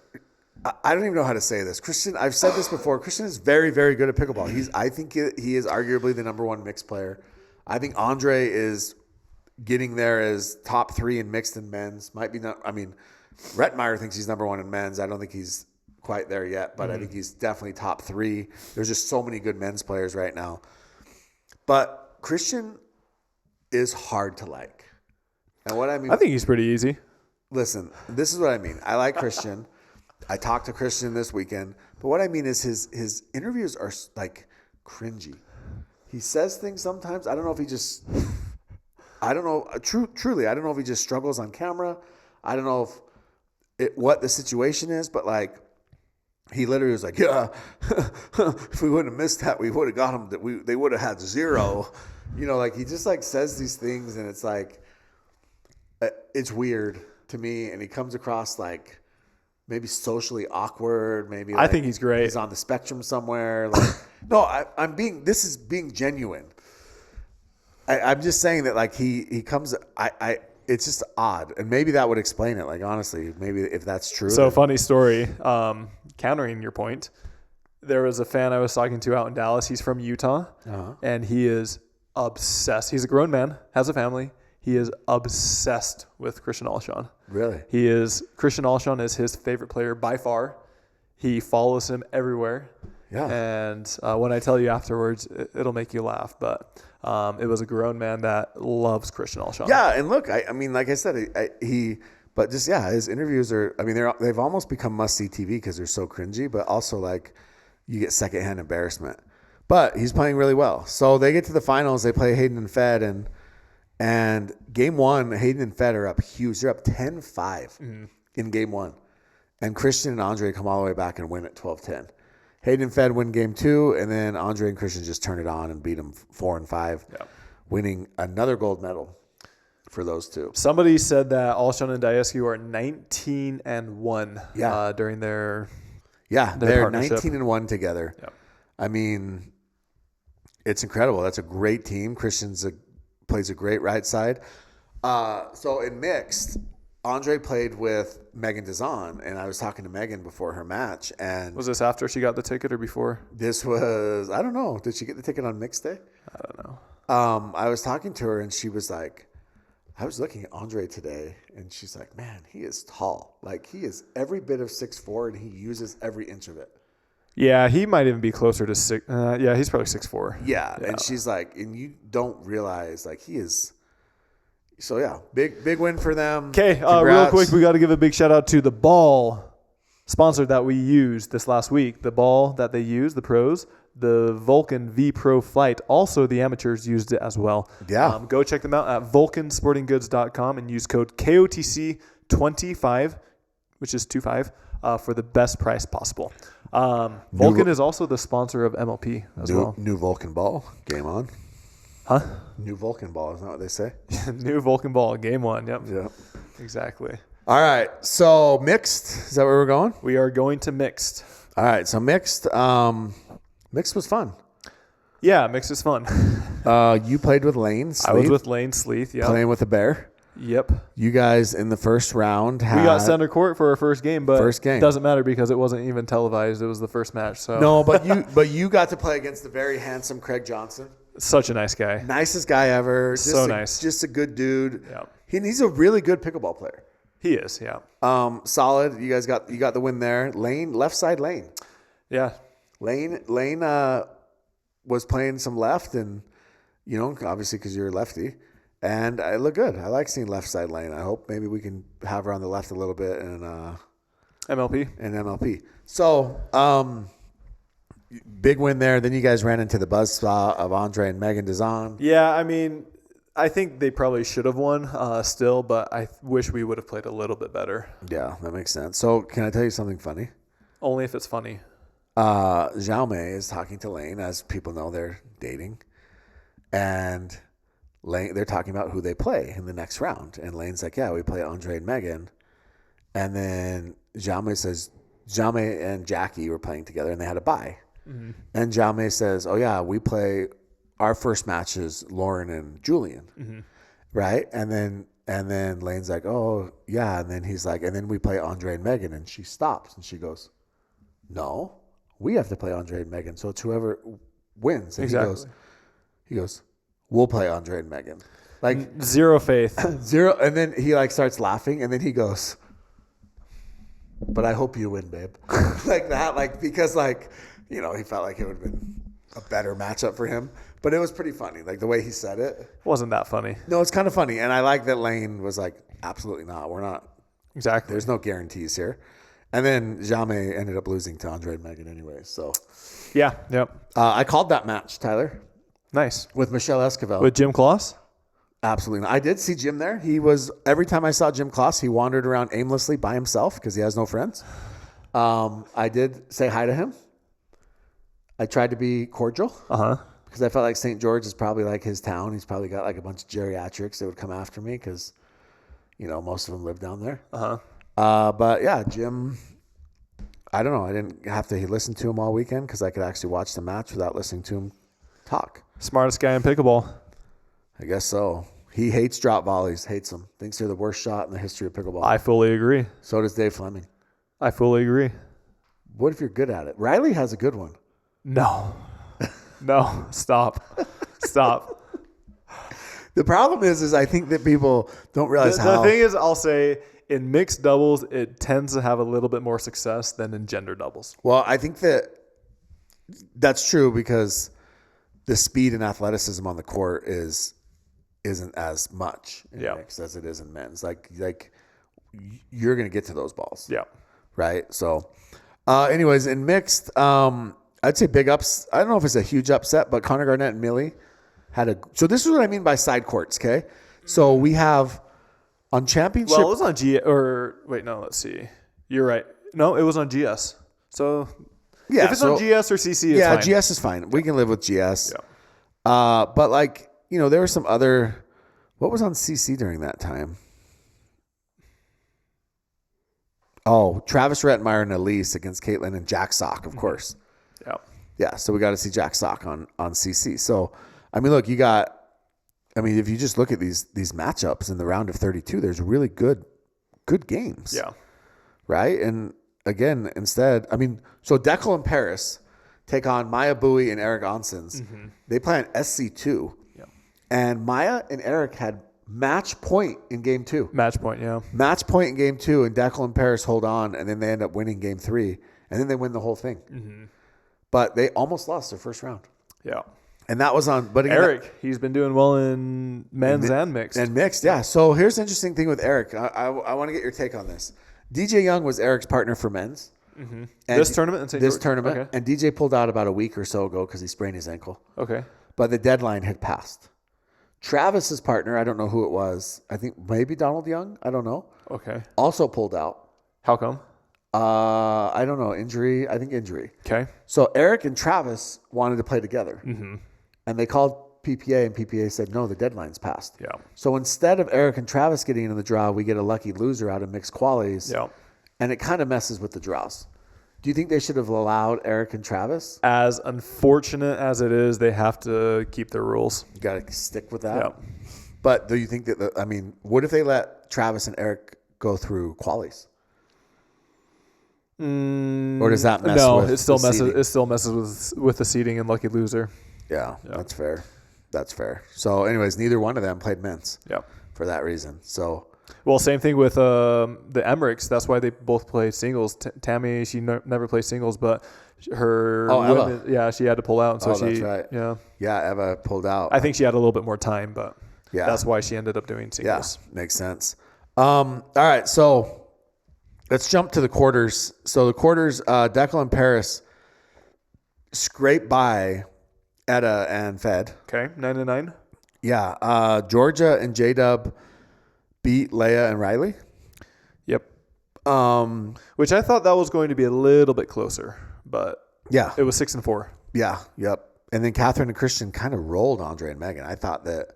I don't even know how to say this. Christian, I've said this before. Christian is very, very good at pickleball. I think he is arguably the number one mixed player. I think Andre is getting there as top 3 in mixed and men's. Might be not. I mean, Rettmeyer thinks he's number 1 in men's. I don't think he's quite there yet, but I think he's definitely top 3. There's just so many good men's players right now. But Christian is hard to like. And what I mean, I think he's pretty easy. Listen, this is what I mean. I like Christian. I talked to Christian this weekend, but what I mean is his interviews are like cringy. He says things sometimes. I don't know if he just, I don't know. Truly, I don't know if he just struggles on camera. I don't know what the situation is, but like he literally was like, yeah, if we wouldn't have missed that, we would have got him. They would have had 0. Like he just like says these things, and it's like it's weird to me, and he comes across like maybe socially awkward. Maybe I think he's great. He's on the spectrum somewhere. Like, no, this is being genuine. I'm just saying that like he comes. it's just odd. And maybe that would explain it. Like, honestly, maybe if that's true. So funny story, countering your point. There was a fan I was talking to out in Dallas. He's from Utah, and he is obsessed. He's a grown man, has a family. He is obsessed with Christian Alshon. Really? Christian Alshon is his favorite player by far. He follows him everywhere. Yeah. And when I tell you afterwards, it'll make you laugh. But it was a grown man that loves Christian Alshon. Yeah, and look, I mean, like I said, his interviews are. I mean, they've almost become must-see TV because they're so cringy, but also like you get secondhand embarrassment. But he's playing really well. So they get to the finals. They play Hayden and Fed, and game one, Hayden and Fed are up huge. They're up 10-5 in game one. And Christian and Andre come all the way back and win at 12-10. Hayden and Fed win game two, and then Andre and Christian just turn it on and beat them 4-5, winning another gold medal for those two. Somebody said that Alshon and Diescu are 19-1 during their they're partnership. 19-1 together. Yep. I mean, it's incredible. That's a great team. Christian's plays a great right side. So in mixed, Andre played with Megan Dazan, and I was talking to Megan before her match. And was this after she got the ticket or before? This was, I don't know. Did she get the ticket on mixed day? I don't know. I was talking to her, and she was like, I was looking at Andre today, and she's like, man, he is tall. Like, he is every bit of 6'4", and he uses every inch of it. Yeah, he might even be closer to 6. Yeah, he's probably 6'4". Yeah, and she's like, and you don't realize, like, he is. So, yeah, big win for them. Okay, real quick, we got to give a big shout out to the ball sponsor that we used this last week. The ball that they used, the pros, the Vulcan V Pro Flight. Also, the amateurs used it as well. Yeah. Go check them out at vulcansportinggoods.com and use code KOTC25, which is 25, for the best price possible. Vulcan is also the sponsor of MLP as well. New Vulcan ball, game on. Huh? New Vulcan ball, isn't that what they say? New Vulcan ball, game one. Yep. Yeah. Exactly. All right. So mixed, is that where we're going? We are going to mixed. All right. So mixed, mixed was fun. Yeah, mixed is fun. You played with Lane Sleeth. I was with Lane Sleeth. Yeah. Playing with a bear. Yep. You guys in the first round we got center court for our first game, but it doesn't matter because it wasn't even televised. It was the first match. So no, but you got to play against the very handsome Craig Johnson. Such a nice guy. Nicest guy ever. Nice. Just a good dude. Yeah. He's a really good pickleball player. He is, yeah. Solid. You guys got the win there. Lane, left side Lane. Yeah. Lane was playing some left, and obviously because you're a lefty. And it looked good. I like seeing left side Lane. I hope maybe we can have her on the left a little bit in MLP. So, big win there. Then you guys ran into the buzzsaw of Andre and Megan Dazan. Yeah, I mean, I think they probably should have won still, but I wish we would have played a little bit better. Yeah, that makes sense. So, can I tell you something funny? Only if it's funny. Jaume is talking to Lane. As people know, they're dating. And Lane, they're talking about who they play in the next round. And Lane's like, yeah, we play Andre and Megan. And then Jaume says, Jaume and Jackie were playing together, and they had a bye. Mm-hmm. And Jaume says, oh, yeah, we play – our first match is Lauren and Julian, right? And then Lane's like, oh, yeah. And then he's like, and then we play Andre and Megan. And she stops, and she goes, no, we have to play Andre and Megan. So it's whoever wins. And exactly. He goes, we'll play Andre and Megan. Like zero faith. Zero. And then he starts laughing, and then he goes, but I hope you win, babe. Like that, because he felt like it would have been a better matchup for him. But it was pretty funny, the way he said it. Wasn't that funny? No, it's kind of funny. And I like that Lane was like, absolutely not. We're not. Exactly. There's no guarantees here. And then Jaume ended up losing to Andre and Megan anyway. So, yeah. Yep. I called that match, Tyler. Nice. With Michelle Esquivel. With Jim Kloss? Absolutely not. I did see Jim there. Every time I saw Jim Kloss, he wandered around aimlessly by himself because he has no friends. I did say hi to him. I tried to be cordial. Because I felt like St. George is probably like his town. He's probably got a bunch of geriatrics that would come after me because, most of them live down there. But yeah, Jim, I don't know. I didn't have to listen to him all weekend because I could actually watch the match without listening to him talk. Smartest guy in pickleball. I guess so. He hates drop volleys. Hates them. Thinks they're the worst shot in the history of pickleball. I fully agree. So does Dave Fleming. I fully agree. What if you're good at it? Riley has a good one. No. No. Stop. The problem is I think that people don't realize The thing is, I'll say in mixed doubles, it tends to have a little bit more success than in gender doubles. Well, I think that's true because the speed and athleticism on the court isn't as much in mixed as it is in men's. Like you're going to get to those balls. Yeah. Right. So, anyways, in mixed, I'd say big ups. I don't know if it's a huge upset, but Connor Garnett and Millie so this is what I mean by side courts. Okay. So we have on championship. Well, it was on let's see. You're right. No, it was on GS. So yeah, if it's on GS or CC, it's fine. GS is fine. We can live with GS. Yeah. But there were some other, what was on CC during that time? Oh, Travis Rettenmeyer and Elise against Caitlin and Jack Sock, of course. Yeah. Yeah. So we got to see Jack Sock on CC. So, I mean, look, if you just look at these matchups in the round of 32, there's really good games. Yeah. Right. And again, so Deckel and Paris take on Maya Bowie and Eric Onsens. Mm-hmm. They play on SC2. Yeah. And Maya and Eric had match point in game 2. Match point, yeah. Match point in game 2, and Deckel and Paris hold on, and then they end up winning game 3, and then they win the whole thing. Mm-hmm. But they almost lost their first round. Yeah. And that was on. But again, Eric, he's been doing well in men's and mixed. And mixed, yeah. So here's the interesting thing with Eric. I want to get your take on this. DJ Young was Eric's partner for men's. Mm-hmm. This tournament in St. George? Tournament. Okay. And DJ pulled out about a week or so ago because he sprained his ankle. Okay. But the deadline had passed. Travis's partner, I don't know who it was. I think maybe Donald Young. I don't know. Okay. Also pulled out. How come? I don't know. Injury. I think injury. Okay. So Eric and Travis wanted to play together. Mm-hmm. And they called PPA, and PPA said, no, the deadline's passed. Yeah. So instead of Eric and Travis getting into the draw, we get a lucky loser out of mixed qualies. Yeah. And it kind of messes with the draws. Do you think they should have allowed Eric and Travis? As unfortunate as it is, they have to keep their rules. You got to stick with that. Yeah. But do you think that, what if they let Travis and Eric go through qualies? Or does that mess with it still the messes. seeding? It still messes with the seeding and lucky loser. Yeah, that's fair. That's fair. So, anyways, neither one of them played men's. Yeah. For that reason. So, well, same thing with the Emmerichs. That's why they both play singles. Tammy, she never plays singles, but her Eva. she had to pull out. And so that's right. Yeah, Eva pulled out. I think she had a little bit more time, but that's why she ended up doing singles. Yeah, makes sense. All right, so let's jump to the quarters. So the quarters, Declan and Paris scrape by Etta and Fed. Okay, 9-9. Yeah, Georgia and J-Dub beat Leia and Riley. Yep. Which I thought that was going to be a little bit closer, but it was 6-4. Yeah, yep. And then Catherine and Christian kind of rolled Andre and Megan. I thought that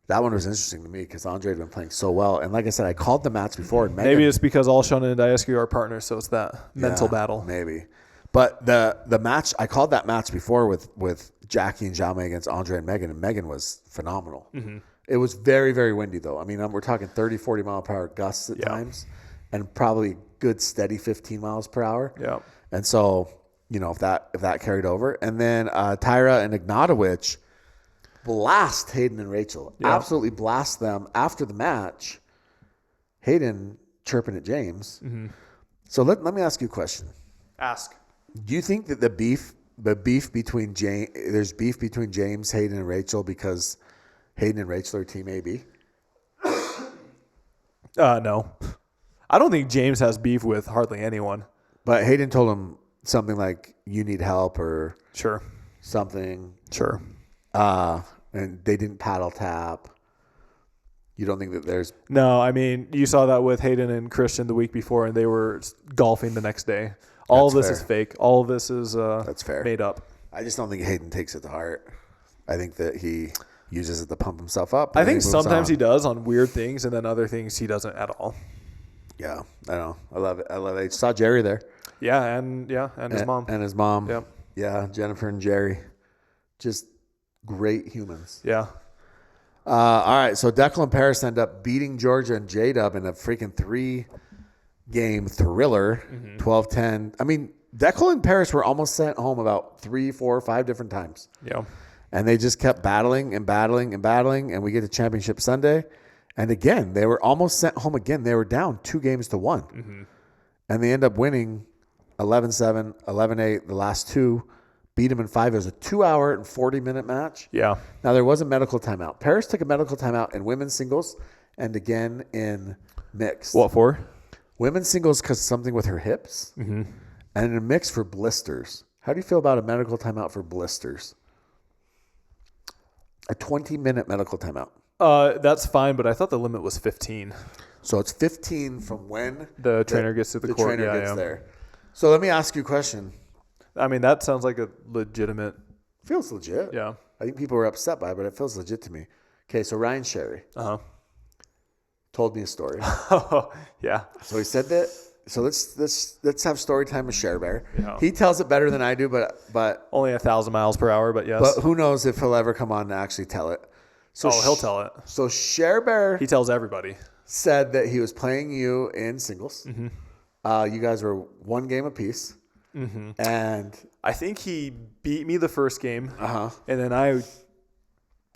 one was interesting to me because Andre had been playing so well. And like I said, I called the match before. And Megan, maybe it's because Alshon and Diasky are partners, so it's that mental battle. Maybe. But the match, I called that match before with Jackie and Jaume against Andre and Megan was phenomenal. Mm-hmm. It was very, very windy, though. I mean, we're talking 30, 40 mile per hour gusts at times and probably good, steady 15 miles per hour. Yeah. And so, if that carried over. And then Tyra and Ignatowicz blast Hayden and Rachel. Yeah. Absolutely blast them after the match. Hayden chirping at James. Mm-hmm. So let me ask you a question. Ask. Do you think that there's beef between James, Hayden, and Rachel because Hayden and Rachel are Team AB? No. I don't think James has beef with hardly anyone. But Hayden told him something like, you need help or something. Sure. And they didn't paddle tap. You don't think that there's... No, I mean, you saw that with Hayden and Christian the week before, and they were golfing the next day. All of this is fake. All of this is that's fair. Made up. I just don't think Hayden takes it to heart. I think that he uses it to pump himself up. I think sometimes he does on weird things, and then other things he doesn't at all. Yeah, I know. I love it. I saw Jerry there. Yeah, and his mom. And his mom. Yep. Yeah, Jennifer and Jerry. Just great humans. Yeah. All right, so Declan and Paris end up beating Georgia and J-Dub in a freaking 3-game thriller, 12-10. I mean, Declan and Paris were almost sent home about 3, 4, 5 different times. Yeah. And they just kept battling, and we get to Championship Sunday. And again, they were almost sent home again. They were down 2-1. And they end up winning 11-7, 11-8, the last two. Beat them in 5. It was a 2-hour and 40-minute match. Yeah. Now, there was a medical timeout. Paris took a medical timeout in women's singles and again in mixed. What for? Women's singles because something with her hips. And in mixed for blisters. How do you feel about a medical timeout for blisters? A 20-minute medical timeout. That's fine, but I thought the limit was 15. So it's 15 from when The trainer gets to the court. trainer Yeah, gets yeah. there. So let me ask you a question. I mean, that sounds like a legitimate. Feels legit. Yeah. I think people were upset by it, but it feels legit to me. Okay, so Ryan Sherry told me a story. Yeah. So he said that. So let's have story time with Share Bear. Yeah. He tells it better than I do, but Only 1,000 miles per hour, but yes. but who knows if he'll ever come on to actually tell it. So he'll tell it. So Share Bear He tells everybody. said that he was playing you in singles. You guys were 1 game apiece. And I think he beat me the first game, uh-huh. and then I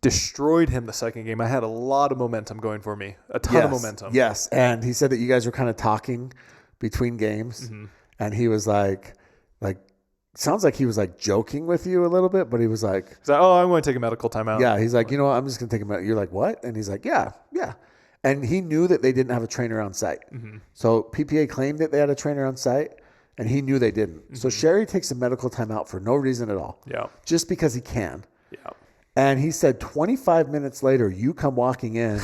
destroyed him the second game. I had a lot of momentum going for me, a ton of momentum. Yes, and he said that you guys were kind of talking between games, and he was like, sounds like he was like joking with you a little bit, but he was like, He's like, I'm going to take a medical timeout. yeah, he's like, you know what, I'm just gonna take a minute. You're like, what? And he's like, yeah. And he knew that they didn't have a trainer on site, so PPA claimed that they had a trainer on site. And he knew they didn't. So Sherry takes a medical timeout for no reason at all. Yeah. Just because he can. Yeah. And he said 25 minutes later, you come walking in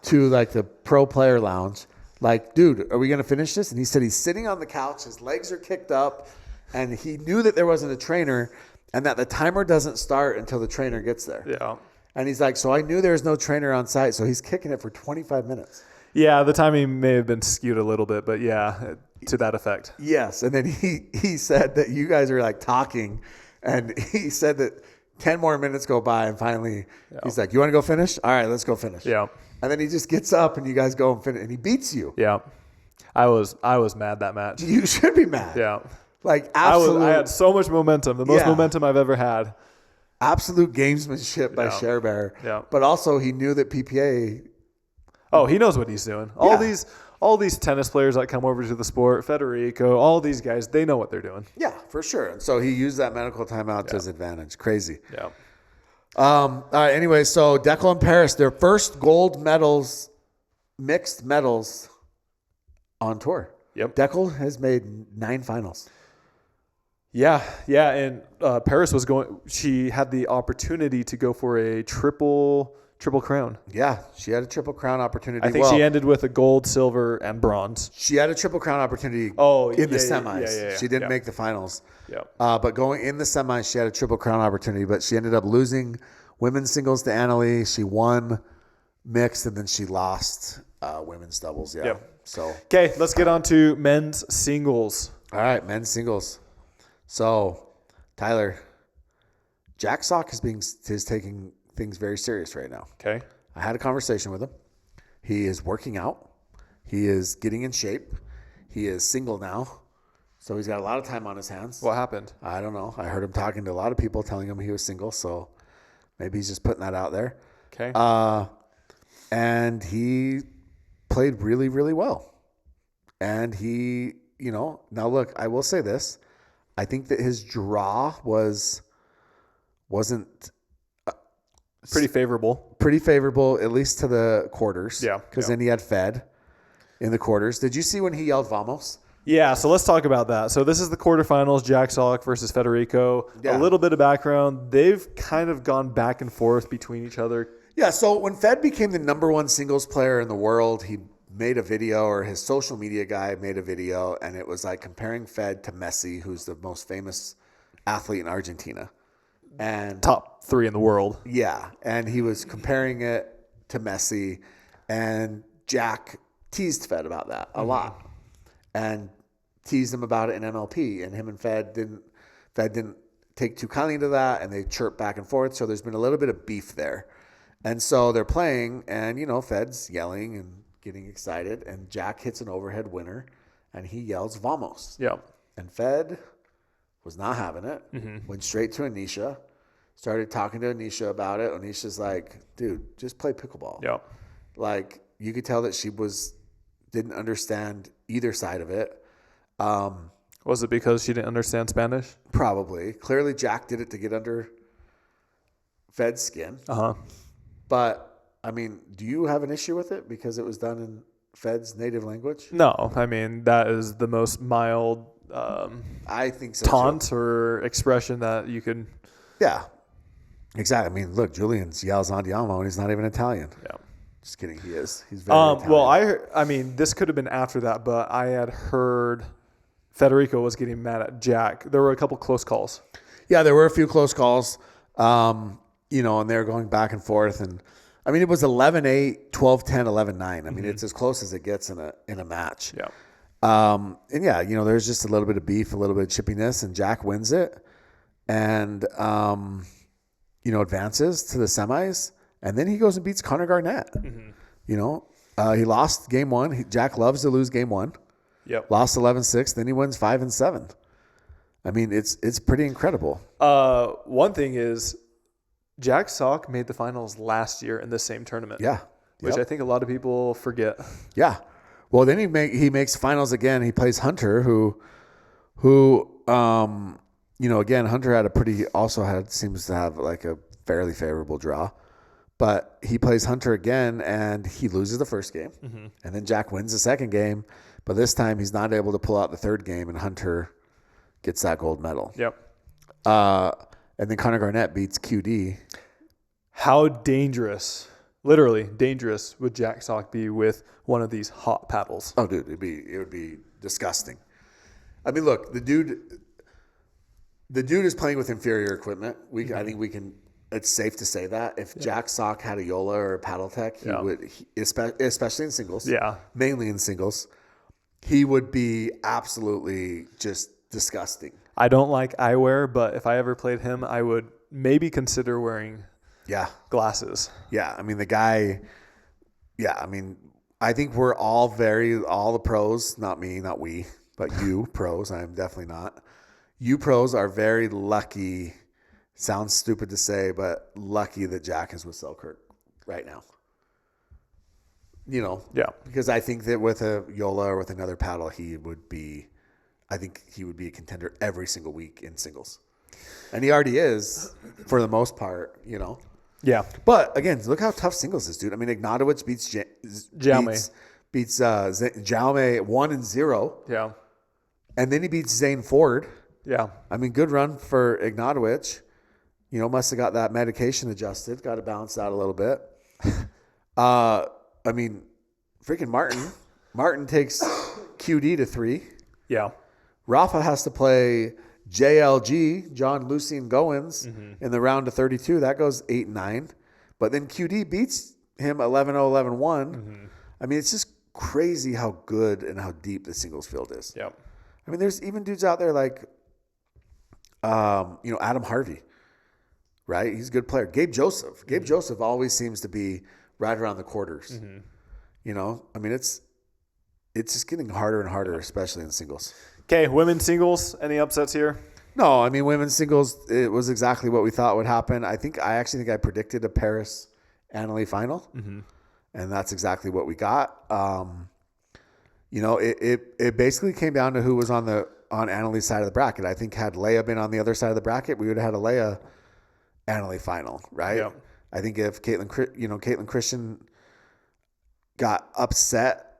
to like the pro player lounge. Like, dude, are we going to finish this? And he said he's sitting on the couch. His legs are kicked up. And he knew that there wasn't a trainer and that the timer doesn't start until the trainer gets there. Yeah. And he's like, so I knew there was no trainer on site. So he's kicking it for 25 minutes. Yeah, the timing may have been skewed a little bit, but yeah, to that effect. Yes, and then he said that you guys are like talking, and he said that 10 more minutes go by, and finally he's like, "You want to go finish? All right, let's go finish." Yeah, and then he just gets up, and you guys go and finish, and he beats you. Yeah, I was mad that match. You should be mad. Yeah, like absolute. I had so much momentum, the most momentum I've ever had. Absolute gamesmanship by Share Bear. Yeah, but also he knew that PPA. Oh, he knows what he's doing. All these tennis players that come over to the sport, Federico, all these guys, they know what they're doing. Yeah, for sure. And so he used that medical timeout to his advantage. Crazy. Yeah. All right. Anyway, so Declan and Paris, their first gold medals, mixed medals on tour. Yep. Declan has made 9 finals. Yeah. And Paris she had the opportunity to go for a triple crown. Yeah, she had a triple crown opportunity. I think she ended with a gold, silver, and bronze. She had a triple crown opportunity in the semis. Yeah, she didn't make the finals. Yeah. But going in the semis, she had a triple crown opportunity, but she ended up losing women's singles to Annalie. She won mixed, and then she lost women's doubles. Yeah. Yep. So okay, let's get on to men's singles. All right, men's singles. So Tyler, Jack Sock is taking things very serious right now. Okay. I had a conversation with him. He is working out. He is getting in shape. He is single now. So he's got a lot of time on his hands. What happened? I don't know. I heard him talking to a lot of people telling him he was single. So maybe he's just putting that out there. Okay. And he played really, really well. And he, now look, I will say this. I think that his draw wasn't pretty favorable. Pretty favorable, at least to the quarters. Yeah. Because then he had Fed in the quarters. Did you see when he yelled "Vamos"? Yeah, so let's talk about that. So this is the quarterfinals, Jack Sock versus Federico. Yeah. A little bit of background. They've kind of gone back and forth between each other. Yeah, so when Fed became the #1 singles player in the world, he made a video, or his social media guy made a video, and it was like comparing Fed to Messi, who's the most famous athlete in Argentina. And top 3 in the world. Yeah, and he was comparing it to Messi, and Jack teased Fed about that a lot, and teased him about it in MLP, and him and Fed didn't take too kindly to that, and they chirped back and forth. So there's been a little bit of beef there, And so they're playing, and, Fed's yelling and getting excited, and Jack hits an overhead winner, and he yells, "Vamos." Yeah. And Fed was not having it, went straight to Anisha, started talking to Anisha about it. Anisha's like, "Dude, just play pickleball." Yeah. Like, you could tell that she didn't understand either side of it. Was it because she didn't understand Spanish? Probably. Clearly, Jack did it to get under Fed's skin. Uh-huh. But, I mean, do you have an issue with it because it was done in Fed's native language? No. I mean, that is the most mild I think so. taunt or expression that you could. Yeah. Exactly. I mean, look, Julian's yells Andiamo, and he's not even Italian. Yeah. Just kidding. He is. He's very Italian. Well, I mean, this could have been after that, but I had heard Federico was getting mad at Jack. There were a couple close calls. Yeah, there were a few close calls, and they were going back and forth. And, I mean, it was 11-8, 12-10, 11-9. I mean, it's as close as it gets in a match. Yeah. And, yeah, there's just a little bit of beef, a little bit of chippiness, and Jack wins it and, advances to the semis. And then he goes and beats Connor Garnett. He lost game one. Jack loves to lose game one. Yep. Lost 11-6. Then he wins 5-7. I mean, it's pretty incredible. One thing is Jack Sock made the finals last year in the same tournament. Yeah. Which I think a lot of people forget. Yeah. Well, then he makes finals again. He plays Hunter, who again, Hunter seems to have like a fairly favorable draw. But he plays Hunter again, and he loses the first game. And then Jack wins the second game. But this time, he's not able to pull out the third game, and Hunter gets that gold medal. Yep. And then Connor Garnett beats QD. How dangerous, literally dangerous, would Jack Sock be with one of these hot paddles? Oh, dude, it would be disgusting. I mean, look, the dude is playing with inferior equipment. I think we can. It's safe to say that if Jack Sock had a Yola or a Paddle Tech, he would, especially in singles, mainly in singles, he would be absolutely just disgusting. I don't like eyewear, but if I ever played him, I would maybe consider wearing glasses. Yeah, I mean, the guy, I mean, I think we're all the pros, not me, not we, but you pros, I'm definitely not. You pros are very lucky. Sounds stupid to say, but lucky that Jack is with Selkirk right now. Because I think that with a Yola or with another paddle, he would be a contender every single week in singles. And he already is for the most part, Yeah. But again, look how tough singles is, dude. I mean, Ignatowicz beats Jaume 1-0. Yeah. And then he beats Zane Ford. Yeah. I mean, good run for Ignatowicz. Must have got that medication adjusted. Got to balance out a little bit. I mean, freaking Martin. Martin takes QD to 3. Yeah. Rafa has to play JLG, John Lucien Goins, in the round of 32. That goes 8-9. But then QD beats him 11-0, 11-1. I mean, it's just crazy how good and how deep the singles field is. Yep. I mean, there's even dudes out there like, Adam Harvey. Right? He's a good player. Gabe Joseph. Gabe Joseph always seems to be right around the quarters. I mean, it's just getting harder and harder, especially in singles. Okay, women's singles. Any upsets here? No, I mean, women's singles, it was exactly what we thought would happen. I actually think I predicted a Paris Anneli final, and that's exactly what we got. It basically came down to who was on Anneli's side of the bracket. I think had Leia been on the other side of the bracket, we would have had a Leia Anneli final, right? Yeah. I think if Caitlin Christian got upset,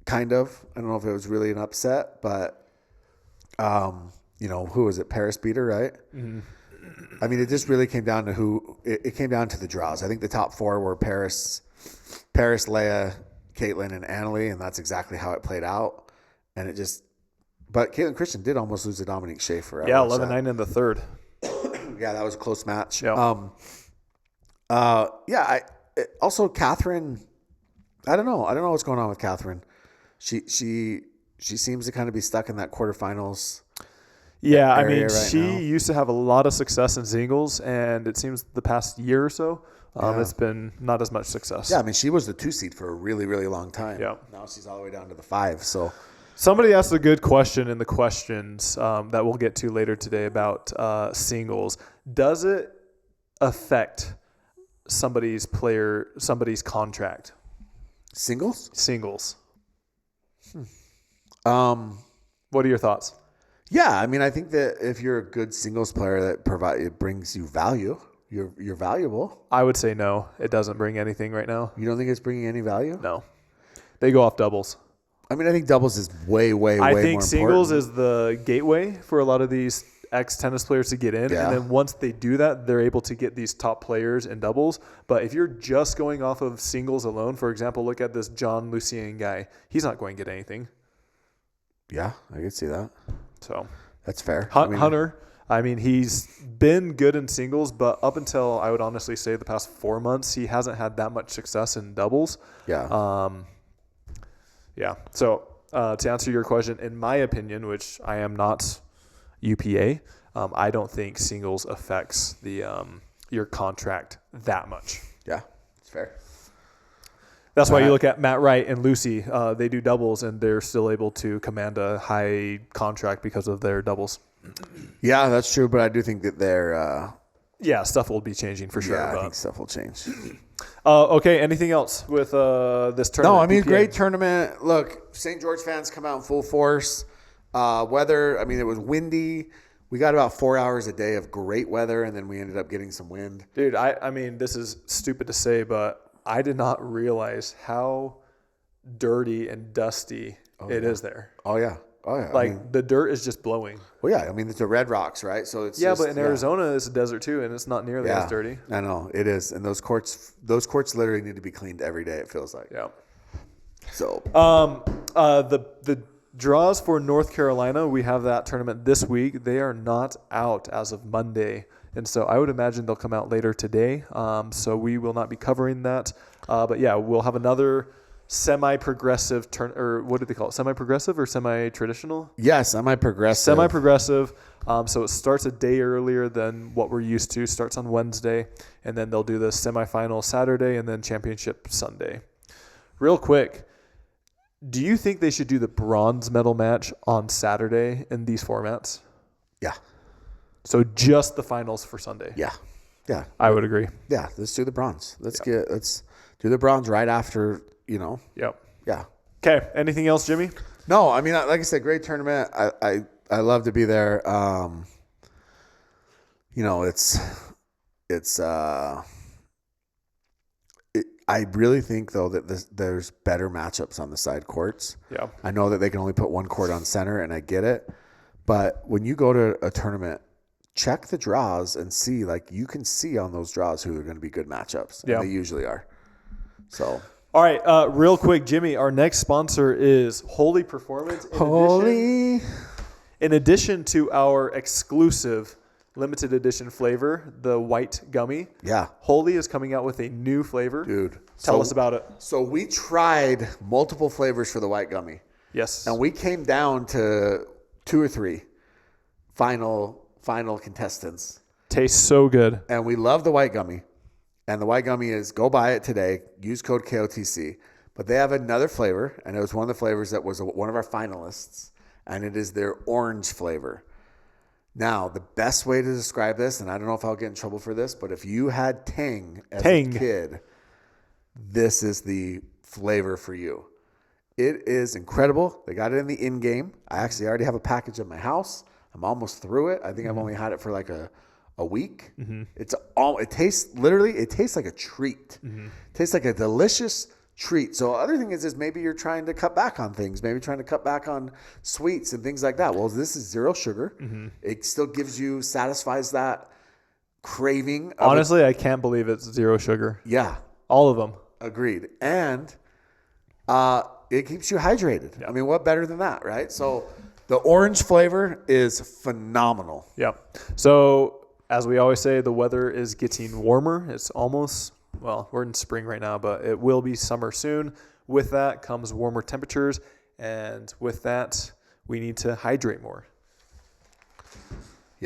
kind of. I don't know if it was really an upset, but who was it? Paris beat her, right? I mean, it just really came down to it came down to the draws. I think the top 4 were Paris, Leia, Caitlin, and Anneli, and that's exactly how it played out. And but Caitlin Christian did almost lose to Dominique Schaefer. Yeah, 11-9 in the third. Yeah, that was a close match. Yeah. Also Catherine, I don't know what's going on with Catherine. She seems to kind of be stuck in that quarterfinals. Yeah, I mean, right she now. used to have a lot of success in singles, and it seems the past year or so, It's been not as much success. Yeah, I mean, she was the 2 seed for a really, really long time. Yeah. Now she's all the way down to the 5. So somebody asked a good question in the questions that we'll get to later today about singles. Does it affect somebody's contract? Singles. What are your thoughts? Yeah, I mean, I think that if you're a good singles player that it brings you value, you're valuable. I would say no. It doesn't bring anything right now. You don't think it's bringing any value? No. They go off doubles. I mean, I think doubles is way more important. I think singles is the gateway for a lot of these ex-tennis players to get in. Yeah. And then once they do that, they're able to get these top players in doubles. But if you're just going off of singles alone, for example, look at this John Lucien guy. He's not going to get anything. Yeah, I can see that. So that's fair. Hunter, I mean, he's been good in singles, but up until I would honestly say the past 4 months, he hasn't had that much success in doubles. Yeah. Yeah. So to answer your question, in my opinion, which I am not UPA, I don't think singles affects your contract that much. Yeah, it's fair. That's why you look at Matt Wright and Lucy. They do doubles, and they're still able to command a high contract because of their doubles. Yeah, that's true. But I do think that they're stuff will be changing for sure. Yeah, I think stuff will change. Okay, anything else with this tournament? No, I mean, PPA? great tournament. Look, St. George fans come out in full force. Weather, I mean, it was windy. We got about 4 hours a day of great weather, and then we ended up getting some wind. Dude, I mean, this is stupid to say, but I did not realize how dirty and dusty it is there. Oh, yeah. Like, the dirt is just blowing. Well, yeah. I mean, it's the Red Rocks, right? So it's but in Arizona, it's a desert too, and it's not nearly as dirty. I know. It is. And those courts literally need to be cleaned every day, it feels like. Yeah. So. The draws for North Carolina, we have that tournament this week. They are not out as of Monday. And so I would imagine they'll come out later today. So we will not be covering that. But yeah, we'll have another semi-progressive or what do they call it? Semi-progressive or semi-traditional? Yeah, semi-progressive. Semi-progressive. So it starts a day earlier than what we're used to. Starts on Wednesday, and then they'll do the semifinal Saturday and then championship Sunday. Real quick, do you think they should do the bronze medal match on Saturday in these formats? Yeah. So just the finals for Sunday. Yeah. I would agree. Yeah, let's do the bronze. Let's do the bronze right after, Yep. Yeah. Okay. Anything else, Jimmy? No, I mean, like I said, great tournament. I love to be there. I really think though that there's better matchups on the side courts. Yeah. I know that they can only put one court on center, and I get it. But when you go to a tournament, check the draws and see, like, you can see on those draws who are going to be good matchups. And they usually are. So. All right. Real quick, Jimmy, our next sponsor is Holey Performance. In addition to our exclusive limited edition flavor, the white gummy. Yeah. Holey is coming out with a new flavor. Dude. Tell us about it. So we tried multiple flavors for the white gummy. Yes. And we came down to 2 or 3 final contestants. Tastes so good. And we love the white gummy. And the white gummy is, go buy it today. Use code KOTC. But they have another flavor, and it was one of the flavors that was one of our finalists, and it is their orange flavor. Now, the best way to describe this, and I don't know if I'll get in trouble for this, but if you had Tang as a kid, this is the flavor for you. It is incredible. They got it in the in-game. I actually already have a package at my house. I'm almost through it. I think I've only had it for like a week. Mm-hmm. It tastes like a treat. Mm-hmm. It tastes like a delicious treat. So other thing is maybe you're trying to cut back on things, maybe trying to cut back on sweets and things like that. Well, this is 0 sugar. Mm-hmm. It still satisfies that craving. Honestly, I can't believe it's 0 sugar. Yeah. All of them. Agreed. And it keeps you hydrated. Yeah. I mean, what better than that, right? So the orange flavor is phenomenal. Yep. So as we always say, the weather is getting warmer. It's almost, we're in spring right now, but it will be summer soon. With that comes warmer temperatures. And with that, we need to hydrate more.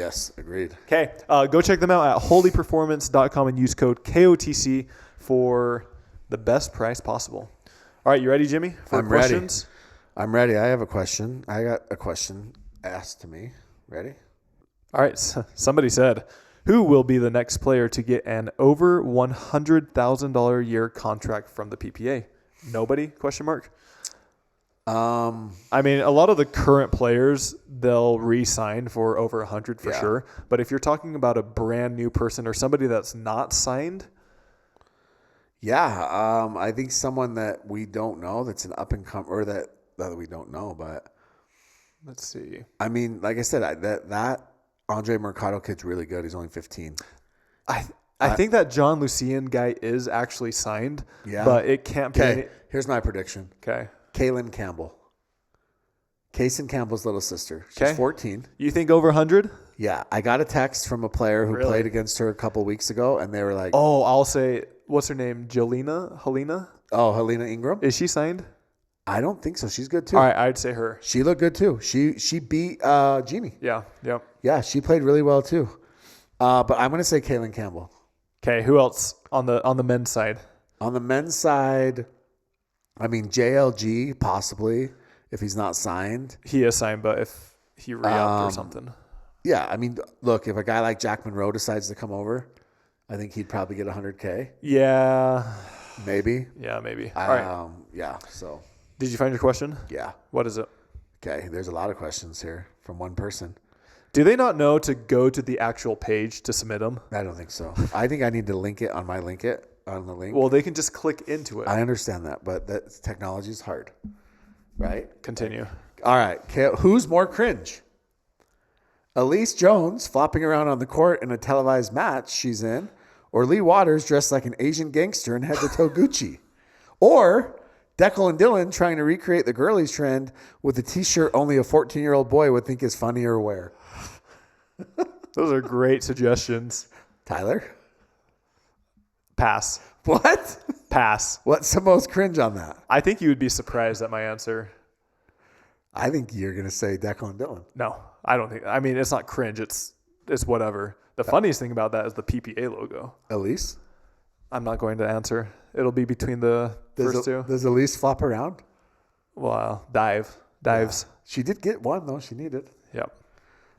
Yes, agreed. Okay, go check them out at holeyperformance.com and use code KOTC for the best price possible. All right, you ready, Jimmy, for questions? I'm ready. I have a question. I got a question asked to me. Ready? All right, somebody said, who will be the next player to get an over $100,000 a year contract from the PPA? Nobody? Question mark. I mean, a lot of the current players, they'll re-sign for over 100 for sure. But if you're talking about a brand new person or somebody that's not signed. Yeah. I think someone that we don't know, that's an up and come, or that we don't know, but let's see. I mean, like I said, that Andre Mercado kid's really good. He's only 15. I think that John Lucian guy is actually signed, but it can't be. Okay, here's my prediction. Okay. Kaylin Campbell. Kason Campbell's little sister. She's 14. You think over 100? Yeah. I got a text from a player who played against her a couple weeks ago, and they were like, oh, I'll say, what's her name? Helena? Oh, Helena Ingram? Is she signed? I don't think so. She's good, too. All right, I'd say her. She looked good, too. She beat Genie. Yeah, yep. Yeah, she played really well, too. But I'm going to say Kaylin Campbell. Okay, who else on the men's side? On the men's side, I mean, JLG, possibly, if he's not signed. He is signed, but if he re-upped or something. Yeah, I mean, look, if a guy like Jack Monroe decides to come over, I think he'd probably get $100K. Yeah. Maybe. Yeah, maybe. All right. Yeah, so. Did you find your question? Yeah. What is it? Okay, there's a lot of questions here from one person. Do they not know to go to the actual page to submit them? I don't think so. I think I need to link it on my on the link. Well, they can just click into it. I understand that, but that technology is hard, right? Continue. All right. Who's more cringe? Elise Jones flopping around on the court in a televised match she's in, or Lee Waters dressed like an Asian gangster in head-to-toe Gucci, or Declan and Dylan trying to recreate the girlies trend with a T-shirt only a 14-year-old boy would think is funny or wear. Those are great suggestions. Tyler? Pass. What? Pass. What's the most cringe on that? I think you would be surprised at my answer. I think you're going to say Declan and Dylan. No, I don't think. I mean, it's not cringe. It's whatever. The funniest thing about that is the PPA logo. Elise? I'm not going to answer. It'll be between the first two. Does Elise flop around? Well, dives. Yeah. She did get one, though. She needed. Yep.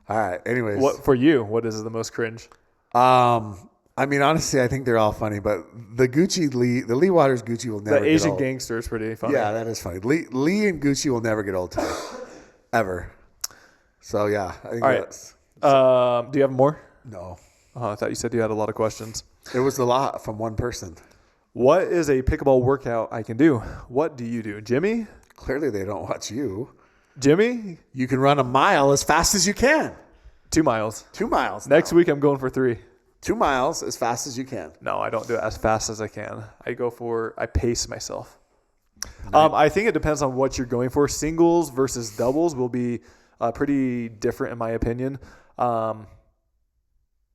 All right. Anyways. What for you? What is the most cringe? I mean, honestly, I think they're all funny, but the Lee Waters Gucci will never get old. The Asian gangster is pretty funny. Yeah, that is funny. Lee and Gucci will never get old to me. Ever. So, yeah. I think all right. Do you have more? No. Oh, I thought you said you had a lot of questions. It was a lot from one person. What is a pickleball workout I can do? What do you do? Jimmy? Clearly, they don't watch you. Jimmy? You can run a mile as fast as you can. 2 miles. 2 miles. Next week, I'm going for 3. 2 miles as fast as you can. No, I don't do it as fast as I can. I pace myself. Nice. I think it depends on what you're going for. Singles versus doubles will be pretty different in my opinion.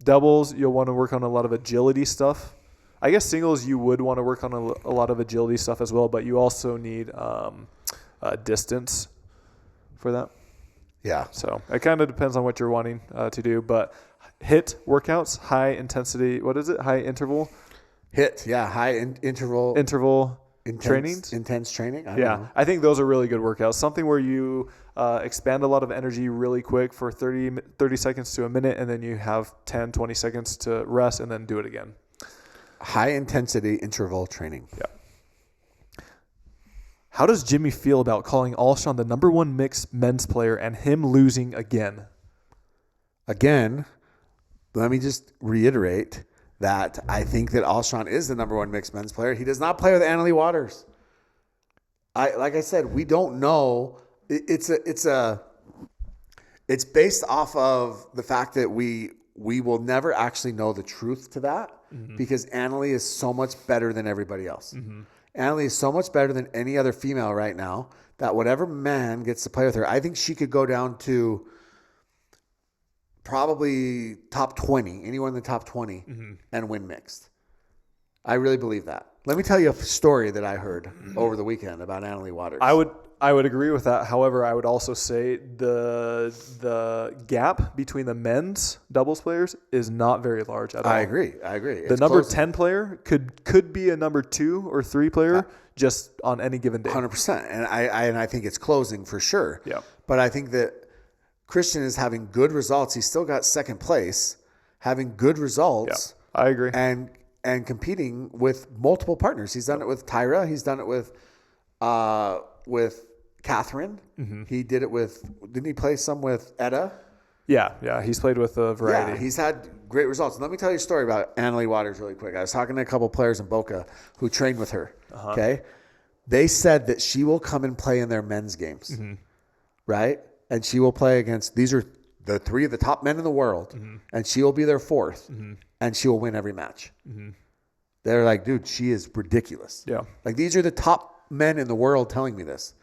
Doubles, you'll want to work on a lot of agility stuff. I guess singles, you would want to work on a lot of agility stuff as well, but you also need distance for that. Yeah. So it kind of depends on what you're wanting to do, but HIIT workouts, high intensity, what is it? High interval? HIIT, yeah. High interval. Trainings? Intense training? I don't know. I think those are really good workouts. Something where you expand a lot of energy really quick for 30 seconds to a minute, and then you have 10, 20 seconds to rest and then do it again. High intensity interval training. Yeah. How does Jimmy feel about calling Alshon the number 1 mixed men's player and him losing again? Again, let me just reiterate that I think that Alshon is the number 1 mixed men's player. He does not play with Annalie Waters. Like I said, we don't know. It's based off of the fact that we will never actually know the truth to that because Annalie is so much better than everybody else. Mm-hmm. Annalie is so much better than any other female right now that whatever man gets to play with her, I think she could go down to probably top 20, anyone in the top 20 and win mixed. I really believe that. Let me tell you a story that I heard over the weekend about Annalie Waters. I would agree with that. However, I would also say the gap between the men's doubles players is not very large at all. I agree. The It's number closing. 10 player could be a number 2 or 3 player just on any given day. 100%. And I think it's closing for sure. Yeah. But I think that Christian is having good results. He's still got second place, having good results. Yeah, I agree. And competing with multiple partners. He's done it with Tyra. He's done it with Catherine. Mm-hmm. He did it with, didn't he play some with Etta? Yeah. He's played with a variety. Yeah, he's had great results. And let me tell you a story about Annalie Waters really quick. I was talking to a couple players in Boca who trained with her. Uh-huh. Okay. They said that she will come and play in their men's games. Mm-hmm. Right? And she will play against, these are the 3 of the top men in the world. Mm-hmm. And she will be their 4th. Mm-hmm. And she will win every match. Mm-hmm. They're like, dude, she is ridiculous. Yeah. Like, these are the top men in the world telling me this,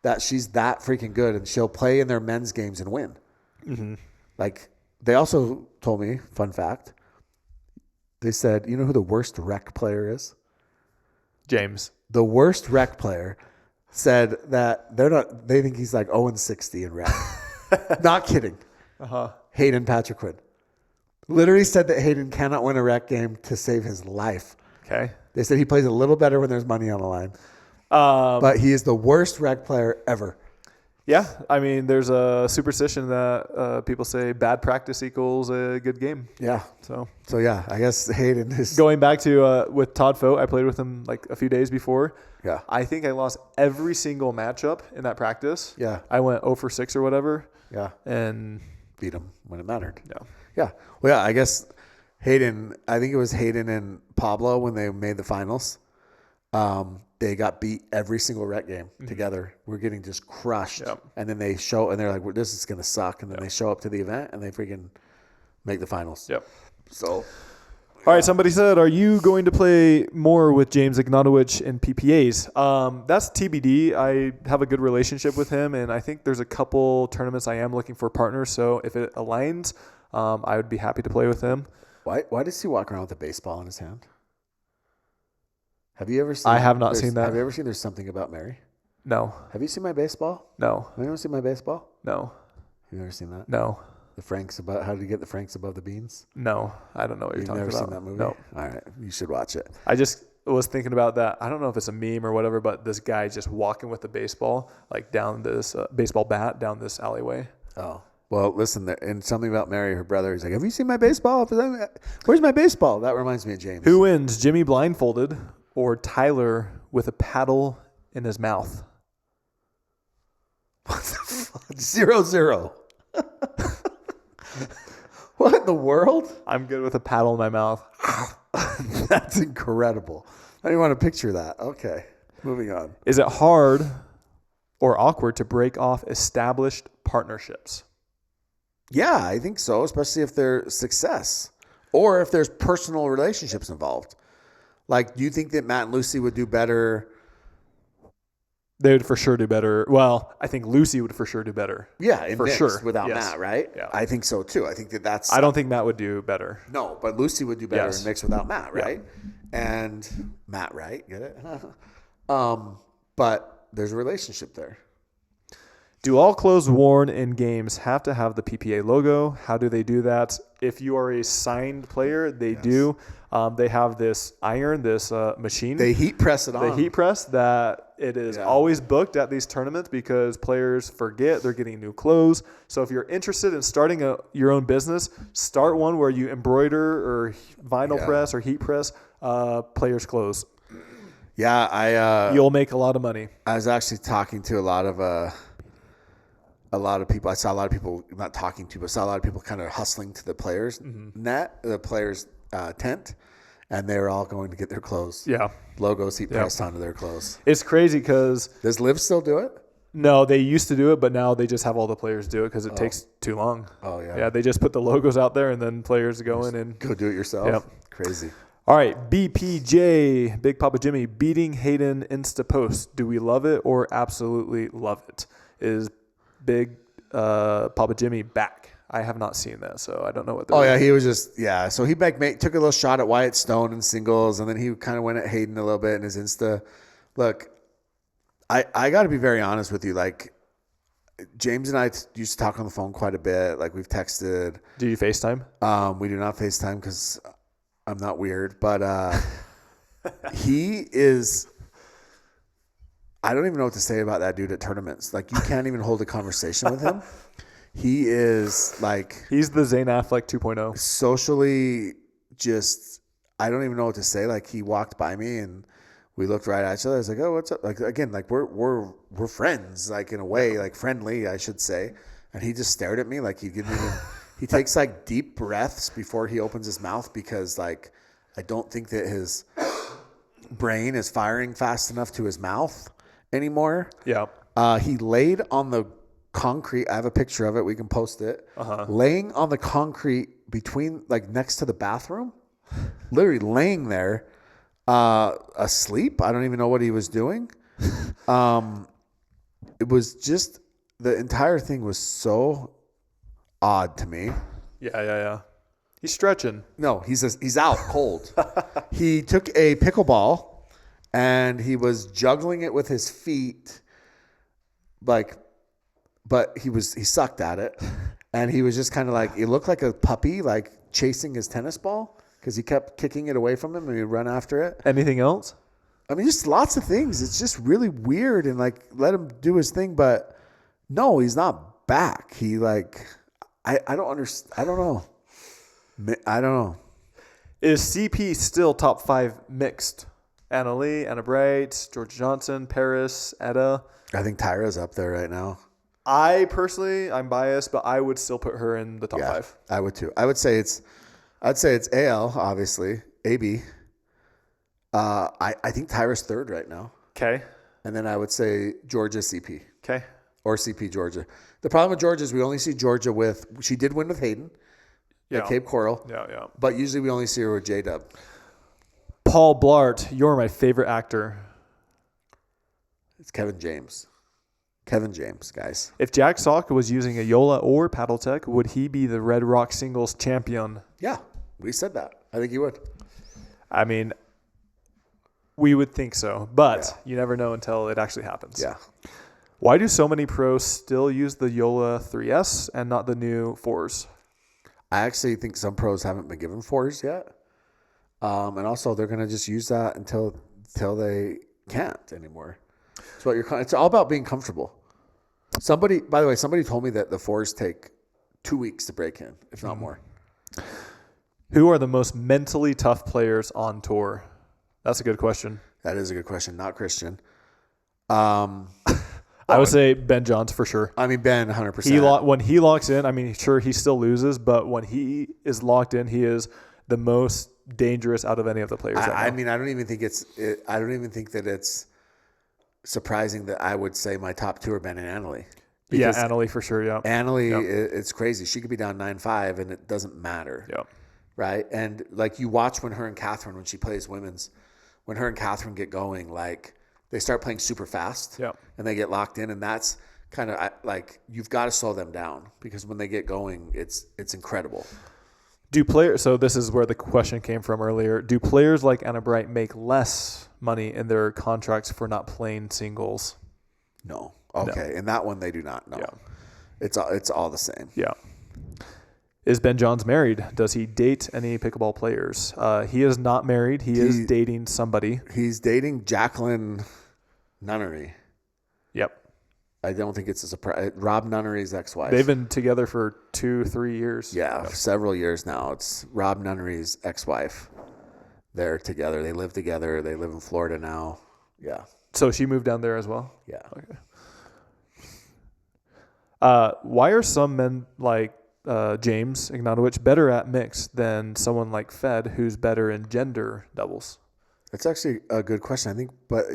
that she's that freaking good and she'll play in their men's games and win. Mm-hmm. Like, they also told me, fun fact, they said, you know who the worst rec player is? James. The worst rec player said that they think he's like 0-60 in rec. Not kidding. Uh-huh. Hayden Patrick. Literally said that Hayden cannot win a rec game to save his life. Okay. They said he plays a little better when there's money on the line. But he is the worst rec player ever. Yeah. I mean, there's a superstition that people say bad practice equals a good game. Yeah. So yeah, I guess Hayden is... Going back to with Todd Fote, I played with him like a few days before. Yeah. I think I lost every single matchup in that practice. Yeah. I went 0 for 6 or whatever. Yeah. And beat him when it mattered. Yeah. Yeah. Well, yeah, I guess Hayden, I think it was Hayden and Pablo when they made the finals. They got beat every single rec game together. We're getting just crushed. Yep. And then they show, and they're like, well, this is going to suck. And then they show up to the event and they freaking make the finals. Yep. So. All right, somebody said, are you going to play more with James Ignatowicz in PPAs? That's TBD. I have a good relationship with him, and I think there's a couple tournaments I am looking for partners. So if it aligns, I would be happy to play with him. Why does he walk around with a baseball in his hand? Have you ever seen? I have not seen that. Have you ever seen There's Something About Mary? No. Have you seen my baseball? No. Have you ever seen my baseball? No. You've never seen that? No. The Franks about how to get the Franks above the beans? No, I don't know what you're talking about. You've never seen that movie? No. All right, you should watch it. I just was thinking about that. I don't know if it's a meme or whatever, but this guy just walking with the baseball, like down this baseball bat down this alleyway. Oh. Well, listen, in Something About Mary, her brother, he's like, have you seen my baseball? Where's my baseball? That reminds me of James. Who wins, Jimmy blindfolded or Tyler with a paddle in his mouth? What the fuck? 0-0. What in the world? I'm good with a paddle in my mouth. That's incredible. I didn't want to picture that. Okay, moving on. Is it hard or awkward to break off established partnerships? Yeah, I think so, especially if they're success or if there's personal relationships involved. Like, do you think that Matt and Lucy would do better? They would for sure do better. Well, I think Lucy would for sure do better. Yeah, for mixed sure. Without Yes. Matt, right? Yeah. I think so too. I think that's. I don't think Matt would do better. No, but Lucy would do better Yes. in mixed without Matt, right? Yeah. And Matt, right? Get it? But there's a relationship there. Do all clothes worn in games have to have the PPA logo? How do they do that? If you are a signed player, they do. They have this iron, this machine. They heat press it on. They heat press that it is always booked at these tournaments because players forget they're getting new clothes. So if you're interested in starting your own business, start one where you embroider or vinyl press or heat press players' clothes. Yeah, you'll make a lot of money. I was actually talking to a lot of people. I saw a lot of people, not talking to, but saw a lot of people kind of hustling to the players' net, the players' tent, and they're all going to get their clothes. Yeah. Logos heat pressed onto their clothes. It's crazy because... Does Liv still do it? No, they used to do it, but now they just have all the players do it because it takes too long. Oh, yeah. Yeah, they just put the logos out there and then players go in and... Go do it yourself? Yep. Crazy. All right, BPJ, Big Papa Jimmy, beating Hayden Insta Post. Do we love it or absolutely love it? Is Big Papa Jimmy back? I have not seen that, so I don't know what. Oh yeah, he was just So he took a little shot at Wyatt Stone in singles, and then he kind of went at Hayden a little bit in his Insta. Look, I got to be very honest with you. Like James and I used to talk on the phone quite a bit. Like we've texted. Do you FaceTime? We do not FaceTime because I'm not weird, but he is. I don't even know what to say about that dude at tournaments. Like you can't even hold a conversation with him. He is like... He's the Zayn Affleck 2.0. Socially just... I don't even know what to say. Like he walked by me and we looked right at each other. I was like, oh, what's up? Like again, like we're friends, like in a way, like friendly, I should say. And he just stared at me like he didn't even... He takes like deep breaths before he opens his mouth because like I don't think that his brain is firing fast enough to his mouth anymore. Yeah. He laid on the concrete. I have a picture of it. We can post it. Laying on the concrete between, like next to the bathroom, literally laying there, asleep. I don't even know what he was doing. It was just, the entire thing was so odd to me. Yeah. He's stretching. No, he's out cold. He took a pickleball and he was juggling it with his feet, like, but he sucked at it, and he was just kind of like, he looked like a puppy, like chasing his tennis ball because he kept kicking it away from him and he'd run after it. Anything else? I mean, just lots of things. It's just really weird, and like let him do his thing, but no, he's not back. He like, I don't understand. I don't know. Is CP still top 5 mixed? Anna Lee, Anna Bright, George Johnson, Paris, Etta. I think Tyra's up there right now. I personally, I'm biased, but I would still put her in the top 5. I would too. I'd say it's AL, obviously. AB. I think Tyra's 3rd right now. Okay. And then I would say Georgia CP. Okay. Or CP Georgia. The problem with Georgia is we only see Georgia she did win with Hayden at Cape Coral. Yeah. But usually we only see her with J-Dub. Paul Blart, you're my favorite actor. It's Kevin James. Kevin James, guys. If Jack Sock was using a Yola or Paddletech, would he be the Red Rock singles champion? Yeah, we said that. I think he would. I mean, we would think so, but you never know until it actually happens. Yeah. Why do so many pros still use the Yola 3S and not the new 4s? I actually think some pros haven't been given 4s yet. And also they're going to just use that until they can't anymore. It's all about being comfortable. By the way, somebody told me that the 4s take 2 weeks to break in, if not more. Who are the most mentally tough players on tour? That's a good question. That is a good question. Not Christian. I would say Ben Johns for sure. I mean, Ben, 100%. When he locks in, I mean, sure, he still loses, but when he is locked in, he is the most dangerous out of any of the players. I mean, I don't even think that it's surprising that I would say my top 2 are Ben and Annalie. Yeah, Annalie for sure, yeah. Annalie, it's crazy. She could be down 9-5 and it doesn't matter. Yeah. Right? And like you watch when her and Catherine, when she plays women's, when her and Catherine get going, like they start playing super fast and they get locked in, and that's kind of like you've got to slow them down because when they get going, it's incredible. So this is where the question came from earlier. Do players like Anna Bright make less money in their contracts for not playing singles? No. Okay. No. In that one, they do not. No. Yeah. It's all the same. Yeah. Is Ben Johns married? Does he date any pickleball players? He is not married. He is dating somebody. He's dating Jacqueline Nunnery. Yep. I don't think it's a surprise. Rob Nunnery's ex-wife. They've been together for 2-3 years. Yeah, several years now. It's Rob Nunnery's ex-wife. They're together. They live together. They live in Florida now. Yeah. So she moved down there as well? Yeah. Okay. Why are some men like James Ignatowicz better at mixed than someone like Fed, who's better in gender doubles? That's actually a good question, I think. But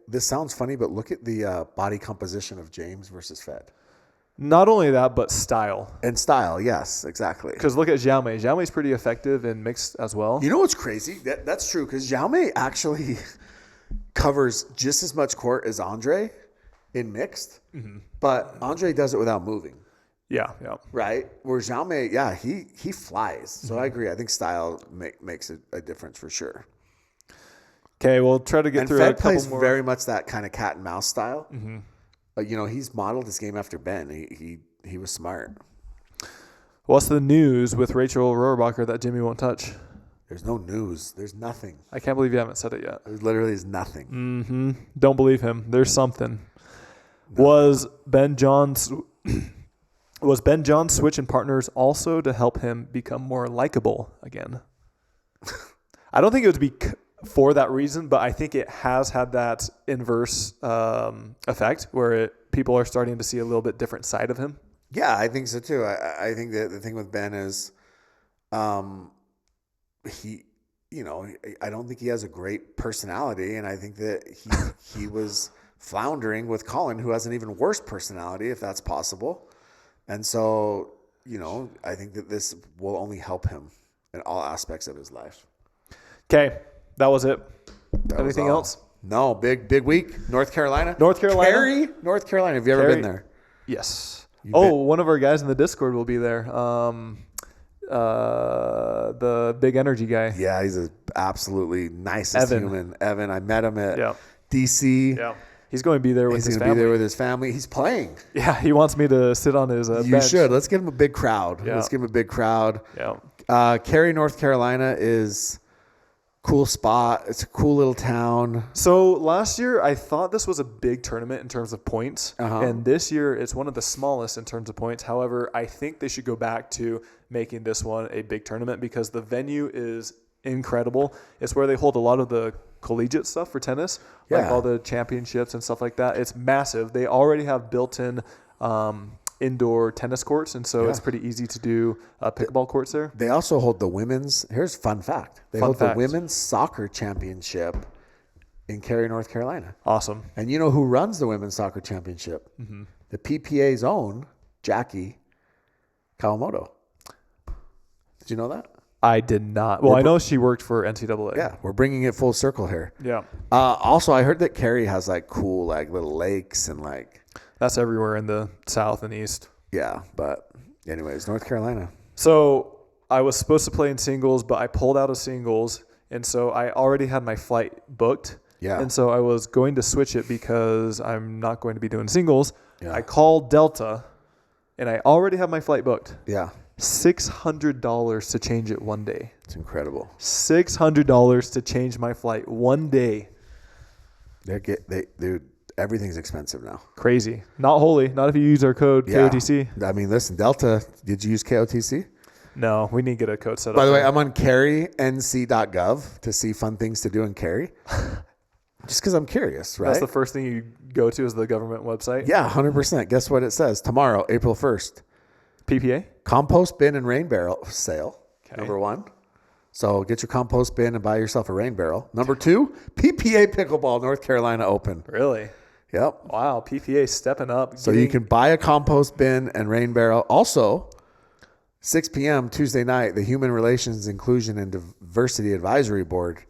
this sounds funny, but look at the body composition of James versus Fed. Not only that, but style. And style, yes, exactly. Because look at Xiaomei. Xiaomei's pretty effective in mixed as well. You know what's crazy? That's true, because Xiaomei actually covers just as much court as Andre in mixed, but Andre does it without moving. Yeah. Right? Where Jaume, he flies. So I agree. I think style makes a difference for sure. Okay, we'll try to get through Fed a couple plays more. very much that kind of cat and mouse style. Mm-hmm. But, he's modeled his game after Ben. He was smart. What's the news with Rachel Rohrabacher that Jimmy won't touch? There's no news. There's nothing. I can't believe you haven't said it yet. There literally is nothing. Mm-hmm. Don't believe him. There's something. No. Was Ben John's switch in partners also to help him become more likable again? I don't think it would be for that reason, but I think it has had that inverse effect where people are starting to see a little bit different side of him. Yeah, I think so too. I think that the thing with Ben is, he, I don't think he has a great personality, and I think that he was floundering with Colin, who has an even worse personality, if that's possible. And so, I think that this will only help him in all aspects of his life. Okay, that was it. Anything else? No, big week. North Carolina. Cary, North Carolina. Have you ever been there? Yes. One of our guys in the Discord will be there. The big energy guy. Yeah, he's an absolutely nicest human. Evan, I met him at DC. Yeah. He's going to be there with his family. He's going to be there with his family. He's playing. Yeah, he wants me to sit on his bench. You should. Let's give him a big crowd. Yeah. Let's give him a big crowd. Yeah. Cary, North Carolina is cool spot. It's a cool little town. So last year, I thought this was a big tournament in terms of points. And this year, it's one of the smallest in terms of points. However, I think they should go back to making this one a big tournament because the venue is incredible. It's where they hold a lot of the collegiate stuff for tennis, like all the championships and stuff like that. It's massive. They already have built-in indoor tennis courts, and so it's pretty easy to do pickleball courts there. They also hold the women's. Here's a fun fact. They hold the women's soccer championship in Cary, North Carolina. Awesome. And you know who runs the women's soccer championship? Mm-hmm. The PPA's own Jackie Kawamoto. Did you know that? I did not. Well, I know she worked for NCAA. Yeah, we're bringing it full circle here. Yeah. Also, I heard that Cary has cool little lakes and That's everywhere in the South and East. Yeah, but anyways, North Carolina. So I was supposed to play in singles, but I pulled out of singles, and so I already had my flight booked. Yeah. And so I was going to switch it because I'm not going to be doing singles. Yeah. I called Delta, and I already have my flight booked. Yeah. $600 to change it one day. It's incredible. $600 to change my flight one day. Dude, everything's expensive now. Crazy. Not Holey. Not if you use our code KOTC. I mean, listen, Delta, did you use KOTC? No, we need to get a code set up. By the way, I'm on carync.gov to see fun things to do in Cary. Just because I'm curious, right? That's the first thing you go to is the government website? Yeah, 100%. Guess what it says? Tomorrow, April 1st. PPA? Compost bin and rain barrel sale, number 1. So get your compost bin and buy yourself a rain barrel. Number 2, PPA Pickleball North Carolina Open. Really? Yep. Wow, PPA stepping up. So you can buy a compost bin and rain barrel. Also, 6 p.m. Tuesday night, the Human Relations, Inclusion, and Diversity Advisory Board.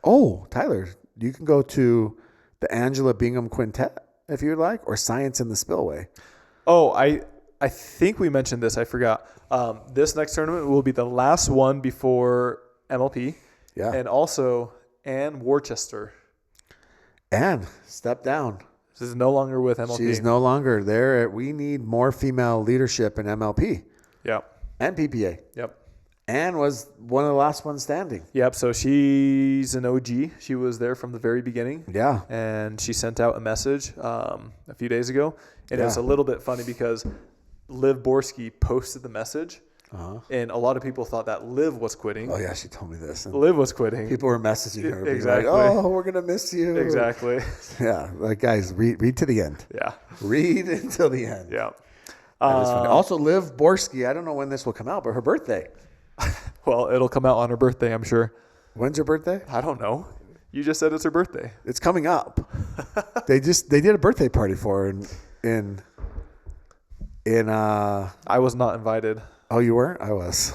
Oh, Tyler, you can go to the Angela Bingham Quintet if you would like, or Science in the Spillway. Oh, I think we mentioned this. I forgot. This next tournament will be the last one before MLP. Yeah. And also Ann Worcester. Ann, step down. This is no longer with MLP. She's no longer there. We need more female leadership in MLP. Yep. And PPA. Yep. Ann was one of the last ones standing. Yep. So she's an OG. She was there from the very beginning. Yeah. And she sent out a message a few days ago. And it was a little bit funny because Liv Borski posted the message. And a lot of people thought that Liv was quitting. Oh, yeah. She told me this. And Liv was quitting. people were messaging her. Exactly. Like, oh, we're going to miss you. Exactly. Yeah. Guys, read to the end. Yeah. Read until the end. Yeah. Also, Liv Borski, I don't know when this will come out, but her birthday. Well, it'll come out on her birthday, I'm sure. When's her birthday? I don't know. You just said it's her birthday. It's coming up. They did a birthday party for her in I was not invited. Oh, you weren't? I was.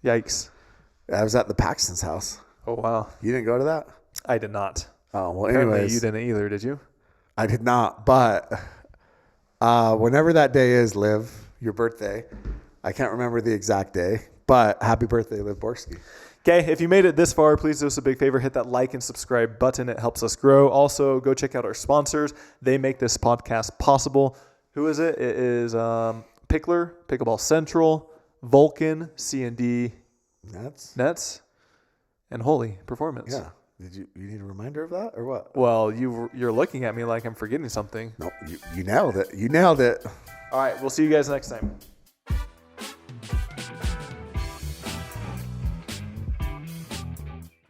Yikes. I was at the Paxton's house. Oh, wow. You didn't go to that? I did not. Oh, well, Apparently anyways. you didn't either, did you? I did not, but Whenever that day is, Liv, your birthday. I can't remember the exact day, but happy birthday, Liv Borski. Okay, if you made it this far, please do us a big favor. Hit that like and subscribe button. It helps us grow. Also, go check out our sponsors. They make this podcast possible. Who is it? It is Picklr, Pickleball Central, Vulcan, C&D Nets, and Holey Performance. Yeah. You need a reminder of that or what? Well, you're looking at me like I'm forgetting something. No, you nailed it. You nailed it. All right, we'll see you guys next time.